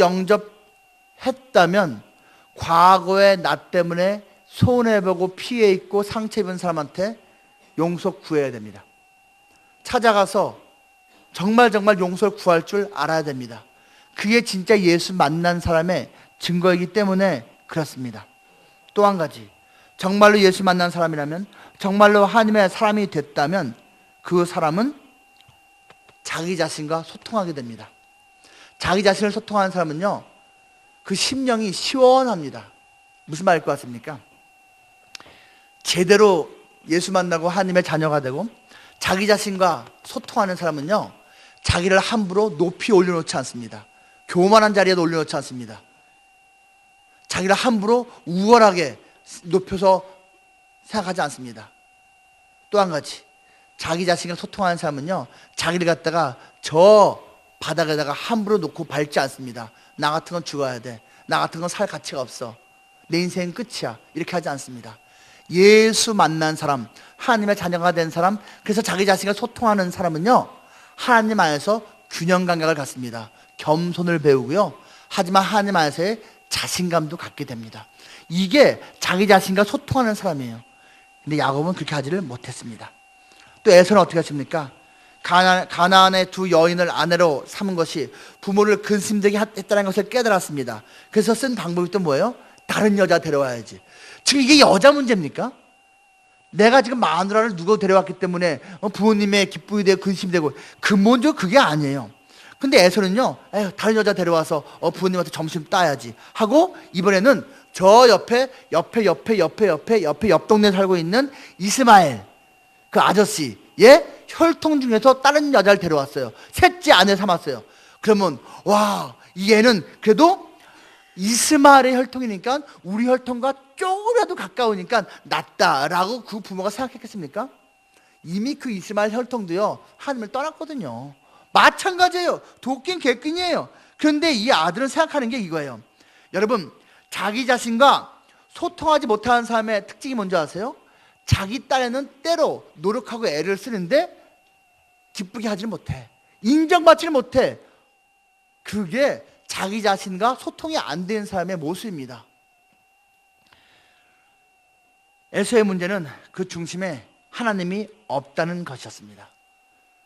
영접했다면 과거의 나 때문에 손해보고 피해 있고 상처 입은 사람한테 용서 구해야 됩니다. 찾아가서 정말 용서를 구할 줄 알아야 됩니다. 그게 진짜 예수 만난 사람의 증거이기 때문에 그렇습니다. 또 한 가지, 정말로 예수 만난 사람이라면, 정말로 하나님의 사람이 됐다면 그 사람은 자기 자신과 소통하게 됩니다. 자기 자신을 소통하는 사람은요, 그 심령이 시원합니다. 무슨 말일 것 같습니까? 제대로 예수 만나고 하나님의 자녀가 되고 자기 자신과 소통하는 사람은요, 자기를 함부로 높이 올려놓지 않습니다. 교만한 자리에 올려놓지 않습니다. 자기를 함부로 우월하게 높여서 생각하지 않습니다. 또 한 가지, 자기 자신과 소통하는 사람은요, 자기를 갖다가 저 바닥에다가 함부로 놓고 밟지 않습니다. 나 같은 건 죽어야 돼, 나 같은 건 살 가치가 없어, 내 인생은 끝이야, 이렇게 하지 않습니다. 예수 만난 사람, 하나님의 자녀가 된 사람, 그래서 자기 자신과 소통하는 사람은요, 하나님 안에서 균형 감각을 갖습니다. 겸손을 배우고요, 하지만 하나님 안에서의 자신감도 갖게 됩니다. 이게 자기 자신과 소통하는 사람이에요. 근데 야곱은 그렇게 하지를 못했습니다. 또 에서는 어떻게 하십니까? 가나안의 두 여인을 아내로 삼은 것이 부모를 근심되게 했다는 것을 깨달았습니다. 그래서 쓴 방법이 또 뭐예요? 다른 여자 데려와야지. 지금 이게 여자 문제입니까? 내가 지금 마누라를 누가 데려왔기 때문에 부모님의 기쁨이 되고 근심되고, 근본적으로 그게 아니에요. 근데 에서는요, 에휴, 다른 여자 데려와서 부모님한테 점심 따야지 하고, 이번에는 저 옆에 옆 동네에 살고 있는 이스마엘 그 아저씨의 혈통 중에서 다른 여자를 데려왔어요. 셋째 아내 삼았어요. 그러면 와, 이 애는 그래도 이스마엘의 혈통이니까 우리 혈통과 조금이라도 가까우니까 낫다라고 그 부모가 생각했겠습니까? 이미 그 이스마엘 혈통도요, 하나님을 떠났거든요. 마찬가지예요. 도끼는 개끼니에요. 그런데 이 아들은 생각하는 게 이거예요. 여러분, 자기 자신과 소통하지 못하는 사람의 특징이 뭔지 아세요? 자기 딴에는 때로 노력하고 애를 쓰는데 기쁘게 하지 못해, 인정받지를 못해. 그게 자기 자신과 소통이 안 되는 사람의 모습입니다. 에서의 문제는 그 중심에 하나님이 없다는 것이었습니다.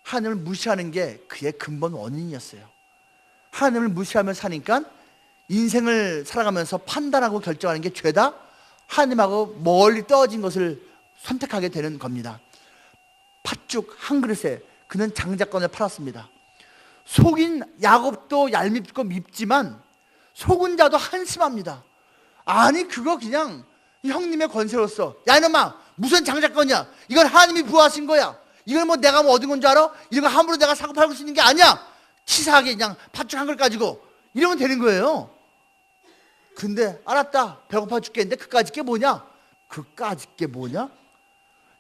하나님을 무시하는 게 그의 근본 원인이었어요. 하나님을 무시하며 사니까 인생을 살아가면서 판단하고 결정하는 게 죄다, 하나님하고 멀리 떨어진 것을 선택하게 되는 겁니다. 팥죽 한 그릇에 그는 장자권을 팔았습니다. 속인 야곱도 얄밉고 밉지만 속은 자도 한심합니다. 아니, 그거 그냥 형님의 권세로서, 야 이놈아, 무슨 장자권이야, 이건 하나님이 부하신 거야, 이걸 뭐 내가 뭐 얻은 건 줄 알아? 이런 거 함부로 내가 사고 팔고 수 있는 게 아니야, 치사하게 그냥 팥죽 한 그릇 가지고 이러면 되는 거예요. 근데 알았다, 배고파 죽겠는데 그까짓 게 뭐냐, 그까짓 게 뭐냐?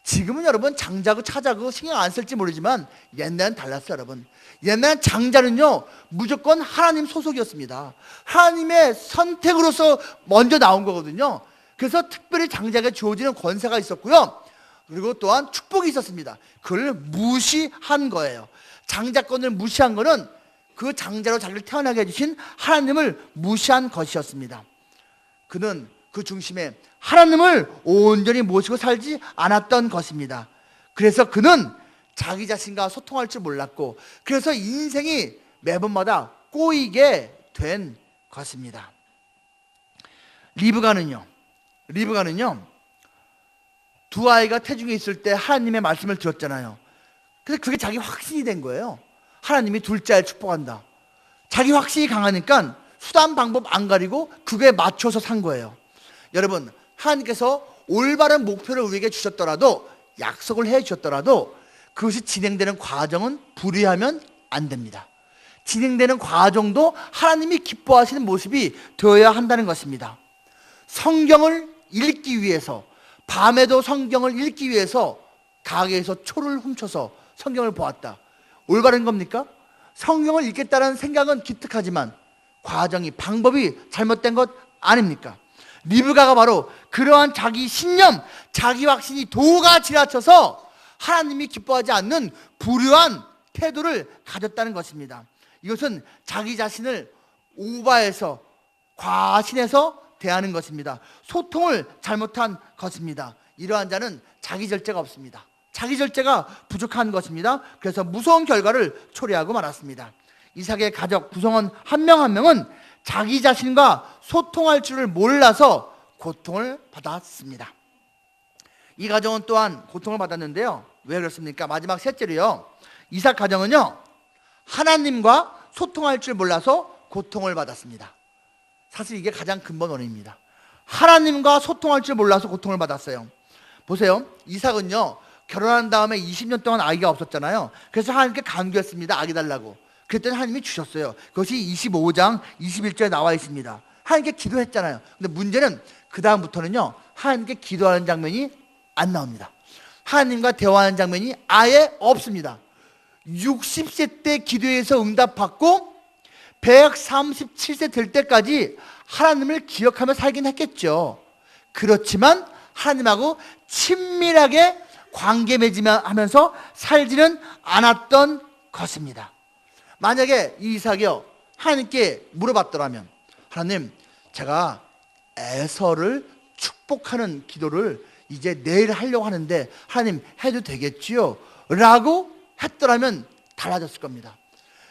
지금은 여러분 장자고 차자고 신경 안 쓸지 모르지만 옛날엔 달랐어요, 여러분. 옛날 장자는요 무조건 하나님 소속이었습니다. 하나님의 선택으로서 먼저 나온 거거든요. 그래서 특별히 장자에게 주어지는 권세가 있었고요, 그리고 또한 축복이 있었습니다. 그걸 무시한 거예요. 장자권을 무시한 거는 그 장자로 자기를 태어나게 해주신 하나님을 무시한 것이었습니다. 그는 그 중심에 하나님을 온전히 모시고 살지 않았던 것입니다. 그래서 그는 자기 자신과 소통할 줄 몰랐고, 그래서 인생이 매번마다 꼬이게 된 것입니다. 리브가는요 두 아이가 태중에 있을 때 하나님의 말씀을 들었잖아요. 그래서 그게 자기 확신이 된 거예요. 하나님이 둘째 아이를 축복한다. 자기 확신이 강하니까 수단 방법 안 가리고 그거에 맞춰서 산 거예요. 여러분, 하나님께서 올바른 목표를 우리에게 주셨더라도, 약속을 해 주셨더라도 그것이 진행되는 과정은 불의하면 안 됩니다. 진행되는 과정도 하나님이 기뻐하시는 모습이 되어야 한다는 것입니다. 성경을 읽기 위해서, 밤에도 성경을 읽기 위해서 가게에서 초를 훔쳐서 성경을 보았다. 올바른 겁니까? 성경을 읽겠다는 생각은 기특하지만 과정이, 방법이 잘못된 것 아닙니까? 리브가가 바로 그러한 자기 신념, 자기 확신이 도가 지나쳐서 하나님이 기뻐하지 않는 불의한 태도를 가졌다는 것입니다. 이것은 자기 자신을 오바해서, 과신해서 대하는 것입니다. 소통을 잘못한 것입니다. 이러한 자는 자기 절제가 없습니다. 자기 절제가 부족한 것입니다. 그래서 무서운 결과를 초래하고 말았습니다. 이삭의 가족 구성원 한 명 한 명은 자기 자신과 소통할 줄을 몰라서 고통을 받았습니다. 이 가정은 또한 고통을 받았는데요. 왜 그렇습니까? 마지막 셋째로요, 이삭 가정은요 하나님과 소통할 줄 몰라서 고통을 받았습니다. 사실 이게 가장 근본 원인입니다. 하나님과 소통할 줄 몰라서 고통을 받았어요. 보세요, 이삭은요 결혼한 다음에 20년 동안 아기가 없었잖아요. 그래서 하나님께 간구했습니다. 아기 달라고. 그랬더니 하나님이 주셨어요. 그것이 25장 21절에 나와 있습니다. 하나님께 기도했잖아요. 근데 문제는 그 다음부터는요 하나님께 기도하는 장면이 안 나옵니다. 하나님과 대화하는 장면이 아예 없습니다. 60세 때 기도해서 응답받고 137세 될 때까지 하나님을 기억하며 살긴 했겠죠. 그렇지만 하나님하고 친밀하게 관계 맺으면서 살지는 않았던 것입니다. 만약에 이 이삭이요 하나님께 물어봤더라면, 하나님, 제가 에서를 축복하는 기도를 이제 내일 하려고 하는데 하나님 해도 되겠지요? 라고 했더라면 달라졌을 겁니다.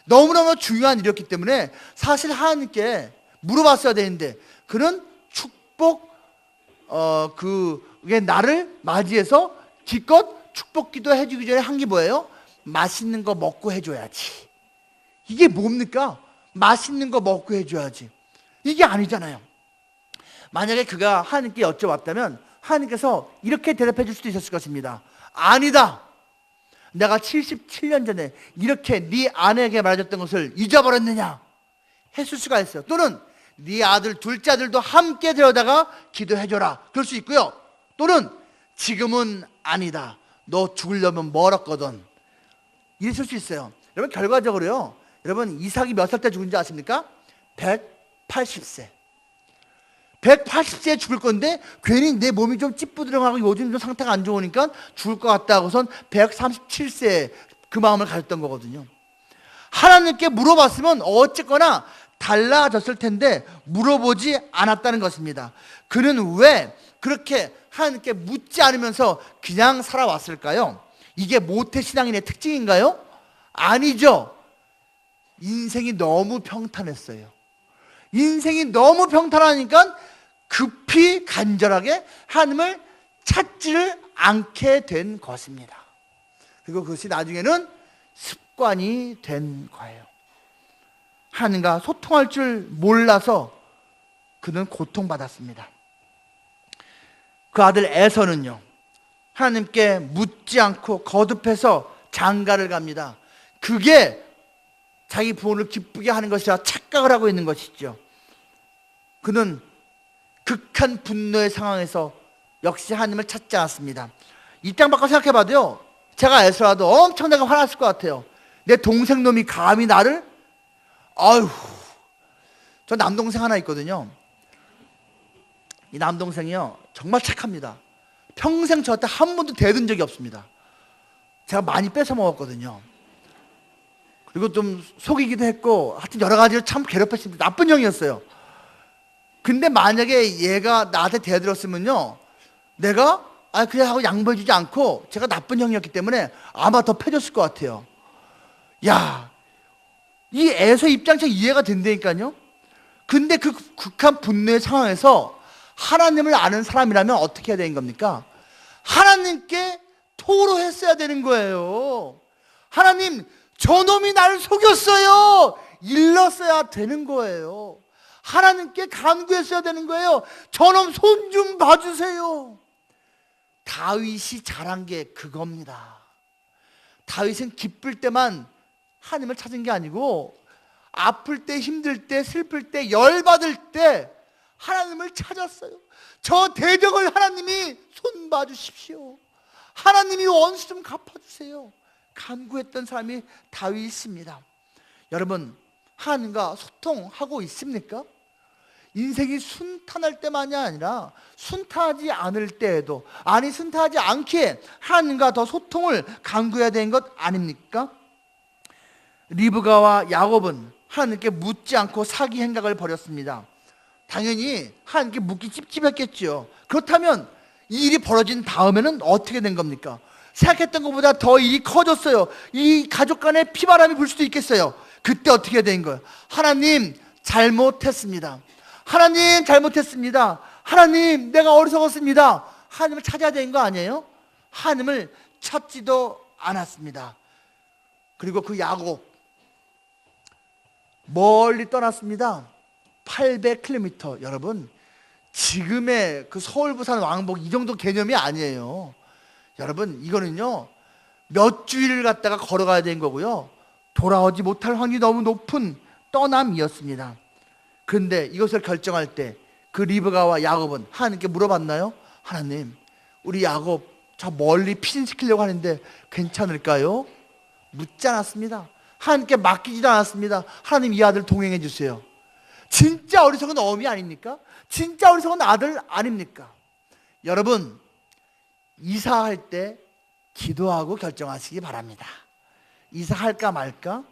너무너무 중요한 일이었기 때문에 사실 하나님께 물어봤어야 되는데, 그는 축복 그게 나를 맞이해서 기껏 축복 기도 해주기 전에 한 게 뭐예요? 맛있는 거 먹고 해줘야지. 이게 뭡니까? 맛있는 거 먹고 해줘야지. 이게 아니잖아요. 만약에 그가 하나님께 여쭤봤다면 하나님께서 이렇게 대답해 줄 수도 있었을 것입니다. 아니다, 내가 77년 전에 이렇게 네 아내에게 말해줬던 것을 잊어버렸느냐 했을 수가 있어요. 또는 네 아들, 둘째 아들도 함께 데려다가 기도해줘라, 그럴 수 있고요. 또는 지금은 아니다, 너 죽으려면 멀었거든, 이랬을 수 있어요. 여러분, 결과적으로요, 여러분 이삭이 몇 살 때 죽은지 아십니까? 180세. 180세에 죽을 건데 괜히 내 몸이 좀 찌뿌드렁하고 요즘 좀 상태가 안 좋으니까 죽을 것 같다 하고선 137세에 그 마음을 가졌던 거거든요. 하나님께 물어봤으면 어쨌거나 달라졌을 텐데 물어보지 않았다는 것입니다. 그는 왜 그렇게 하나님께 묻지 않으면서 그냥 살아왔을까요? 이게 모태신앙인의 특징인가요? 아니죠. 인생이 너무 평탄했어요. 인생이 너무 평탄하니까 급히 간절하게 하나님을 찾지를 않게 된 것입니다. 그리고 그것이 나중에는 습관이 된 거예요. 하나님과 소통할 줄 몰라서 그는 고통받았습니다. 그 아들 에서는요, 하나님께 묻지 않고 거듭해서 장가를 갑니다. 그게 자기 부모를 기쁘게 하는 것이라 착각을 하고 있는 것이죠. 그는 극한 분노의 상황에서 역시 하나님을 찾지 않았습니다. 이 땅 바꿔 생각해봐도요, 제가 에스라도 엄청나게 화났을 것 같아요. 내 동생 놈이 감히 나를, 아유, 저 남동생 하나 있거든요. 이 남동생이요 정말 착합니다. 평생 저한테 한 번도 대든 적이 없습니다. 제가 많이 뺏어 먹었거든요. 그리고 좀 속이기도 했고 하여튼 여러 가지로 참 괴롭혔습니다. 나쁜 형이었어요. 근데 만약에 얘가 나한테 대들었으면요, 내가 그래 하고 양보해주지 않고, 제가 나쁜 형이었기 때문에 아마 더 패줬을 것 같아요. 야, 이 에서 입장에서 이해가 된다니까요. 근데 그 극한 분노의 상황에서 하나님을 아는 사람이라면 어떻게 해야 되는 겁니까? 하나님께 토로했어야 되는 거예요. 하나님, 저놈이 나를 속였어요. 일렀어야 되는 거예요. 하나님께 간구했어야 되는 거예요. 저놈 손 좀 봐주세요. 다윗이 잘한 게 그겁니다. 다윗은 기쁠 때만 하나님을 찾은 게 아니고, 아플 때, 힘들 때, 슬플 때, 열받을 때 하나님을 찾았어요. 저 대적을 하나님이 손 봐주십시오. 하나님이 원수 좀 갚아주세요. 간구했던 사람이 다윗입니다. 여러분, 하나님과 소통하고 있습니까? 인생이 순탄할 때만이 아니라 순탄하지 않을 때에도, 순탄하지 않기에 하나님과 더 소통을 간구해야 되는 것 아닙니까? 리브가와 야곱은 하나님께 묻지 않고 사기 행각을 벌였습니다. 당연히 하나님께 묻기 찝찝했겠죠. 그렇다면 이 일이 벌어진 다음에는 어떻게 된 겁니까? 생각했던 것보다 더 일이 커졌어요. 이 가족 간에 피바람이 불 수도 있겠어요. 그때 어떻게 된 거예요? 하나님, 잘못했습니다. 하나님, 잘못했습니다. 하나님, 내가 어리석었습니다. 하나님을 찾아야 되는 거 아니에요? 하나님을 찾지도 않았습니다. 그리고 그 야곱, 멀리 떠났습니다. 800km. 여러분, 지금의 그 서울 부산 왕복 이 정도 개념이 아니에요. 여러분, 이거는요 몇 주일을 갔다가 걸어가야 되는 거고요, 돌아오지 못할 확률이 너무 높은 떠남이었습니다. 그런데 이것을 결정할 때 그 리브가와 야곱은 하나님께 물어봤나요? 하나님, 우리 야곱 저 멀리 피신시키려고 하는데 괜찮을까요? 묻지 않았습니다. 하나님께 맡기지도 않았습니다. 하나님, 이 아들 동행해 주세요. 진짜 어리석은 어미 아닙니까? 진짜 어리석은 아들 아닙니까? 여러분, 이사할 때 기도하고 결정하시기 바랍니다. 이사할까 말까?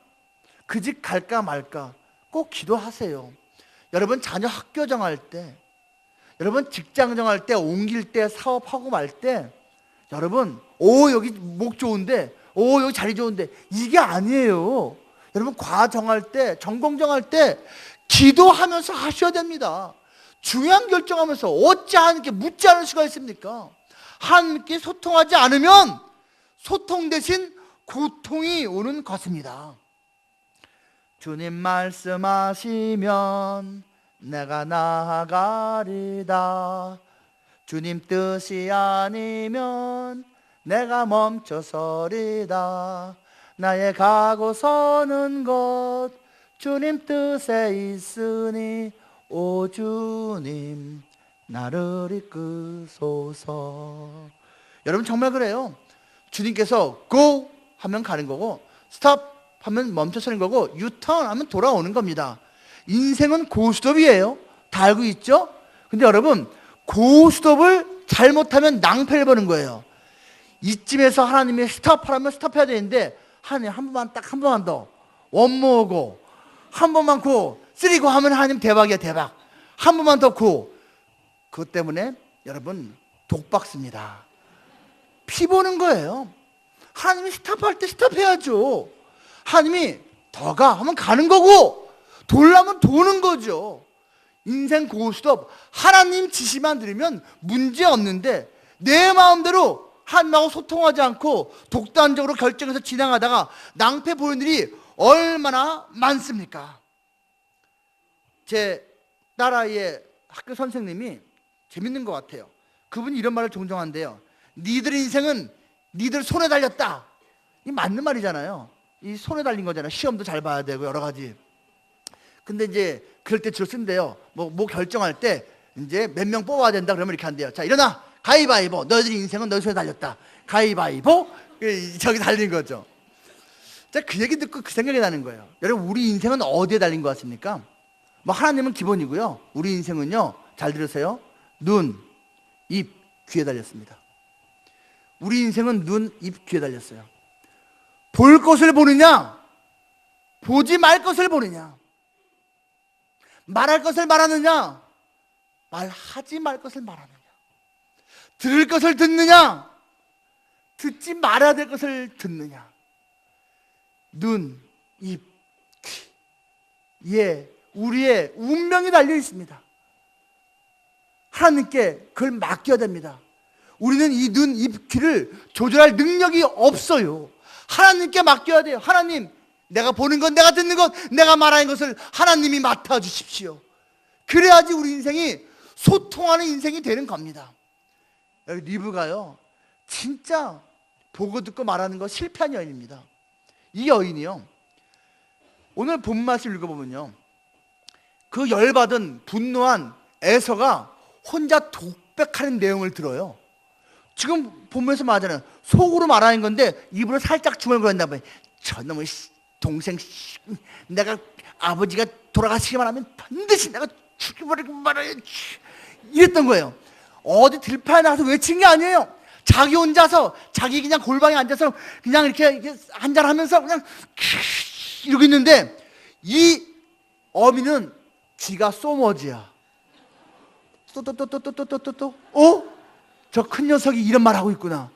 그 집 갈까 말까? 꼭 기도하세요. 여러분, 자녀 학교 정할 때, 여러분 직장 정할 때, 옮길 때, 사업하고 말 때, 여러분 여기 목 좋은데, 여기 자리 좋은데, 이게 아니에요. 여러분, 과 정할 때, 전공 정할 때 기도하면서 하셔야 됩니다. 중요한 결정하면서 어찌 하나님께 묻지 않을 수가 있습니까? 하나님께 소통하지 않으면 소통 대신 고통이 오는 것입니다. 주님 말씀하시면 내가 나아가리다. 주님 뜻이 아니면 내가 멈춰서리다. 나의 가고 서는 곳 주님 뜻에 있으니 오 주님 나를 이끄소서. 여러분, 정말 그래요. 주님께서 go 하면 가는 거고, stop 하면 멈춰서는 거고, 유턴 하면 돌아오는 겁니다. 인생은 고스톱이에요. 다 알고 있죠? 근데 여러분, 고스톱을 잘못하면 낭패를 보는 거예요. 이쯤에서 하나님이 스톱하라면 스톱해야 되는데, 하나님 한 번만, 딱 한 번만 더, 원모고 한 번만 고, 쓰리고 하면 하나님 대박이야, 대박. 한 번만 더 고. 그것 때문에 여러분 독박습니다. 피 보는 거예요. 하나님이 스탑할 때 스탑해야죠. 하나님이 더 가 하면 가는 거고, 돌라면 도는 거죠. 인생 고스톱, 하나님 지시만 들으면 문제 없는데, 내 마음대로 하나님하고 소통하지 않고 독단적으로 결정해서 진행하다가 낭패 보는 일이 얼마나 많습니까? 제 딸아이의 학교 선생님이 재밌는 것 같아요. 그분이 이런 말을 종종 한대요. 니들 인생은 니들 손에 달렸다. 이 맞는 말이잖아요. 이 손에 달린 거잖아요. 시험도 잘 봐야 되고 여러 가지. 근데 이제 그럴 때 주로 쓴대요. 뭐 결정할 때 이제 몇 명 뽑아야 된다 그러면 이렇게 한대요. 자, 일어나, 가위바위보. 너희들 인생은 너희 손에 달렸다. 가위바위보. 저기 달린 거죠. 자, 그 얘기 듣고 그 생각이 나는 거예요. 여러분, 우리 인생은 어디에 달린 것 같습니까? 뭐 하나님은 기본이고요. 우리 인생은요, 잘 들으세요. 눈, 입, 귀에 달렸습니다. 우리 인생은 눈, 입, 귀에 달렸어요. 볼 것을 보느냐, 보지 말 것을 보느냐, 말할 것을 말하느냐, 말하지 말 것을 말하느냐, 들을 것을 듣느냐, 듣지 말아야 될 것을 듣느냐. 눈, 입, 귀, 우리의 운명이 달려 있습니다. 하나님께 그걸 맡겨야 됩니다. 우리는 이 눈, 입, 귀를 조절할 능력이 없어요. 하나님께 맡겨야 돼요. 하나님, 내가 보는 것, 내가 듣는 것, 내가 말하는 것을 하나님이 맡아주십시오. 그래야지 우리 인생이 소통하는 인생이 되는 겁니다. 여기 리브가요, 진짜 보고 듣고 말하는 거 실패한 여인입니다. 이 여인이요, 오늘 본 말씀 읽어보면요, 그 열받은 분노한 에서가 혼자 독백하는 내용을 들어요. 지금 본문에서 말하잖아요. 속으로 말하는 건데 입으로 살짝 중얼거렸나 봐요. 저놈의 동생, 내가 아버지가 돌아가시기만 하면 반드시 내가 죽여버리고 말아야 이랬던 거예요. 어디 들판에 나가서 외친 게 아니에요. 자기 혼자서, 자기 그냥 골방에 앉아서 그냥 이렇게 한잔하면서 그냥 이러고 있는데, 이 어미는 귀가 소머지야. 또 저 큰 녀석이 이런 말 하고 있구나.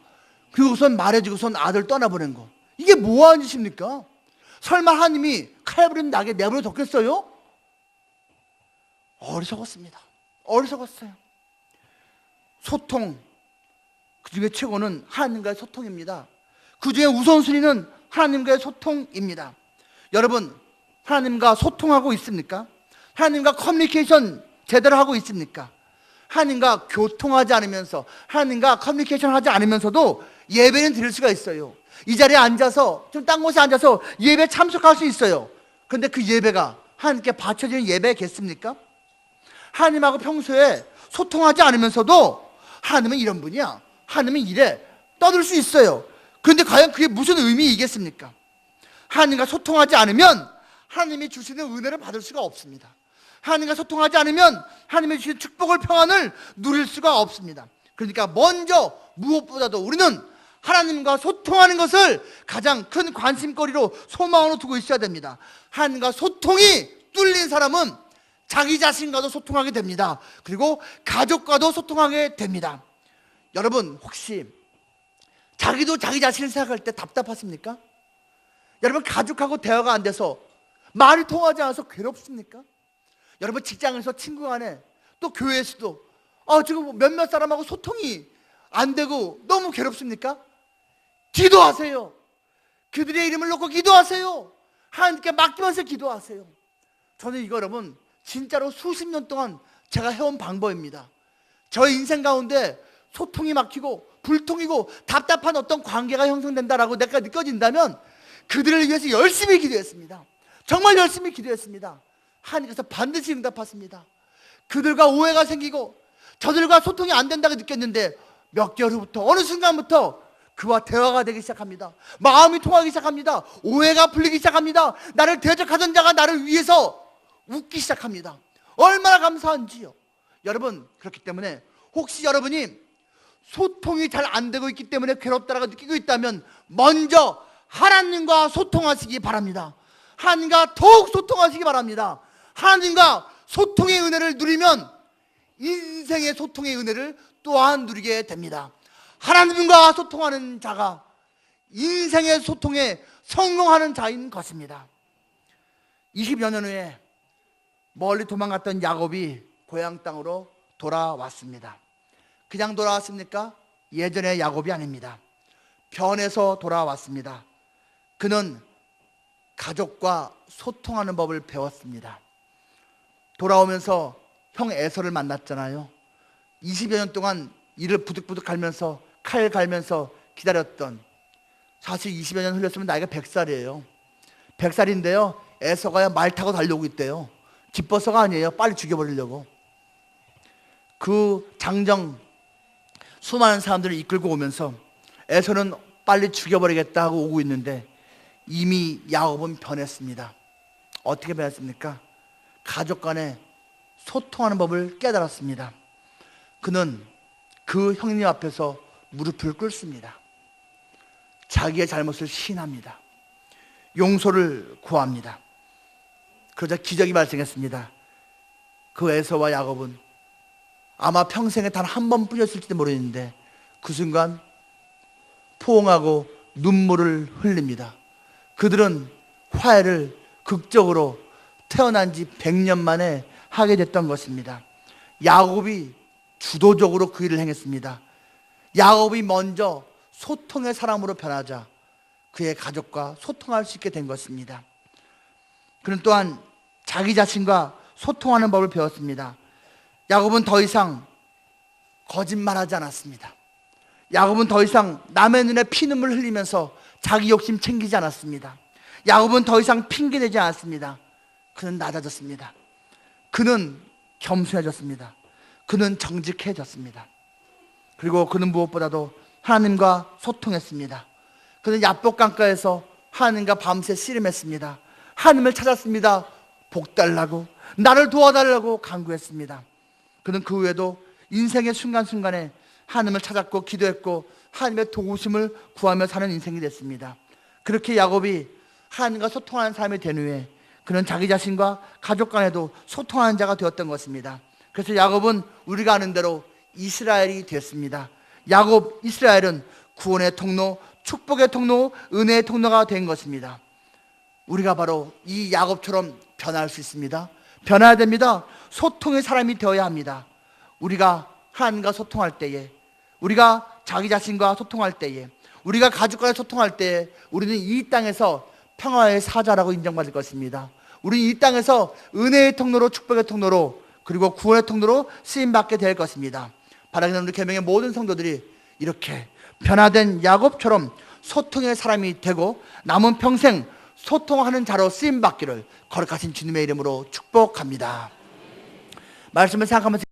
그리고선 말해주고선 아들 떠나보낸 거. 이게 뭐 하는 짓입니까? 설마 하나님이 칼부림 나게 내버려 뒀겠어요? 어리석었습니다. 어리석었어요. 소통, 그 중에 최고는 하나님과의 소통입니다. 그 중에 우선순위는 하나님과의 소통입니다. 여러분, 하나님과 소통하고 있습니까? 하나님과 커뮤니케이션 제대로 하고 있습니까? 하나님과 교통하지 않으면서, 하나님과 커뮤니케이션 하지 않으면서도 예배는 드릴 수가 있어요. 이 자리에 앉아서, 좀 딴 곳에 앉아서 예배에 참석할 수 있어요. 그런데 그 예배가 하나님께 바쳐지는 예배겠습니까? 하나님하고 평소에 소통하지 않으면서도 하나님은 이런 분이야, 하나님은 이래, 떠들 수 있어요. 그런데 과연 그게 무슨 의미이겠습니까? 하나님과 소통하지 않으면 하나님이 주시는 은혜를 받을 수가 없습니다. 하나님과 소통하지 않으면 하나님의 주신 축복을, 평안을 누릴 수가 없습니다. 그러니까 먼저 무엇보다도 우리는 하나님과 소통하는 것을 가장 큰 관심거리로, 소망으로 두고 있어야 됩니다. 하나님과 소통이 뚫린 사람은 자기 자신과도 소통하게 됩니다. 그리고 가족과도 소통하게 됩니다. 여러분, 혹시 자기도 자기 자신을 생각할 때 답답하십니까? 여러분, 가족하고 대화가 안 돼서, 말이 통하지 않아서 괴롭습니까? 여러분, 직장에서, 친구 간에, 또 교회에서도 지금 몇몇 사람하고 소통이 안 되고 너무 괴롭습니까? 기도하세요. 그들의 이름을 놓고 기도하세요. 하나님께 맡기면서 기도하세요. 저는 이거 여러분 진짜로 수십 년 동안 제가 해온 방법입니다. 저의 인생 가운데 소통이 막히고 불통이고 답답한 어떤 관계가 형성된다라고 내가 느껴진다면 그들을 위해서 열심히 기도했습니다. 정말 열심히 기도했습니다. 하나님께서 반드시 응답하십니다. 그들과 오해가 생기고 저들과 소통이 안 된다고 느꼈는데 몇 개월 후부터, 어느 순간부터 그와 대화가 되기 시작합니다. 마음이 통하기 시작합니다. 오해가 풀리기 시작합니다. 나를 대적하던 자가 나를 위해서 웃기 시작합니다. 얼마나 감사한지요. 여러분, 그렇기 때문에 혹시 여러분이 소통이 잘 안 되고 있기 때문에 괴롭다라고 느끼고 있다면 먼저 하나님과 소통하시기 바랍니다. 하나님과 더욱 소통하시기 바랍니다. 하나님과 소통의 은혜를 누리면 인생의 소통의 은혜를 또한 누리게 됩니다. 하나님과 소통하는 자가 인생의 소통에 성공하는 자인 것입니다. 20여 년 후에 멀리 도망갔던 야곱이 고향 땅으로 돌아왔습니다. 그냥 돌아왔습니까? 예전의 야곱이 아닙니다. 변해서 돌아왔습니다. 그는 가족과 소통하는 법을 배웠습니다. 돌아오면서 형 에서를 만났잖아요. 20여 년 동안 이를 부득부득 갈면서, 칼 갈면서 기다렸던, 사실 20여 년 흘렸으면 나이가 100살이에요 100살인데요 에서가 말 타고 달려오고 있대요. 기뻐서가 아니에요. 빨리 죽여버리려고. 그 장정 수많은 사람들을 이끌고 오면서 에서는 빨리 죽여버리겠다 하고 오고 있는데 이미 야곱은 변했습니다. 어떻게 변했습니까? 가족 간에 소통하는 법을 깨달았습니다. 그는 그 형님 앞에서 무릎을 꿇습니다. 자기의 잘못을 시인합니다. 용서를 구합니다. 그러자 기적이 발생했습니다. 그 에서와 야곱은 아마 평생에 단 한 번뿐이었을지도 모르겠는데 그 순간 포옹하고 눈물을 흘립니다. 그들은 화해를 극적으로 태어난 지 100년 만에 하게 됐던 것입니다. 야곱이 주도적으로 그 일을 행했습니다. 야곱이 먼저 소통의 사람으로 변하자 그의 가족과 소통할 수 있게 된 것입니다. 그는 또한 자기 자신과 소통하는 법을 배웠습니다. 야곱은 더 이상 거짓말하지 않았습니다. 야곱은 더 이상 남의 눈에 피눈물 흘리면서 자기 욕심 챙기지 않았습니다. 야곱은 더 이상 핑계대지 않았습니다. 그는 낮아졌습니다. 그는 겸손해졌습니다. 그는 정직해졌습니다. 그리고 그는 무엇보다도 하나님과 소통했습니다. 그는 야복강가에서 하나님과 밤새 씨름했습니다. 하나님을 찾았습니다. 복 달라고, 나를 도와달라고 간구했습니다. 그는 그 후에도 인생의 순간순간에 하나님을 찾았고 기도했고 하나님의 도우심을 구하며 사는 인생이 됐습니다. 그렇게 야곱이 하나님과 소통하는 삶이 된 후에 그는 자기 자신과 가족 간에도 소통하는 자가 되었던 것입니다. 그래서 야곱은 우리가 아는 대로 이스라엘이 됐습니다. 야곱, 이스라엘은 구원의 통로, 축복의 통로, 은혜의 통로가 된 것입니다. 우리가 바로 이 야곱처럼 변할 수 있습니다. 변해야 됩니다. 소통의 사람이 되어야 합니다. 우리가 하나님과 소통할 때에, 우리가 자기 자신과 소통할 때에, 우리가 가족과 소통할 때에 우리는 이 땅에서 평화의 사자라고 인정받을 것입니다. 우리는 이 땅에서 은혜의 통로로, 축복의 통로로, 그리고 구원의 통로로 쓰임받게 될 것입니다. 바라기는 우리 계명의 모든 성도들이 이렇게 변화된 야곱처럼 소통의 사람이 되고 남은 평생 소통하는 자로 쓰임받기를 거룩하신 주님의 이름으로 축복합니다. 말씀을 생각하면서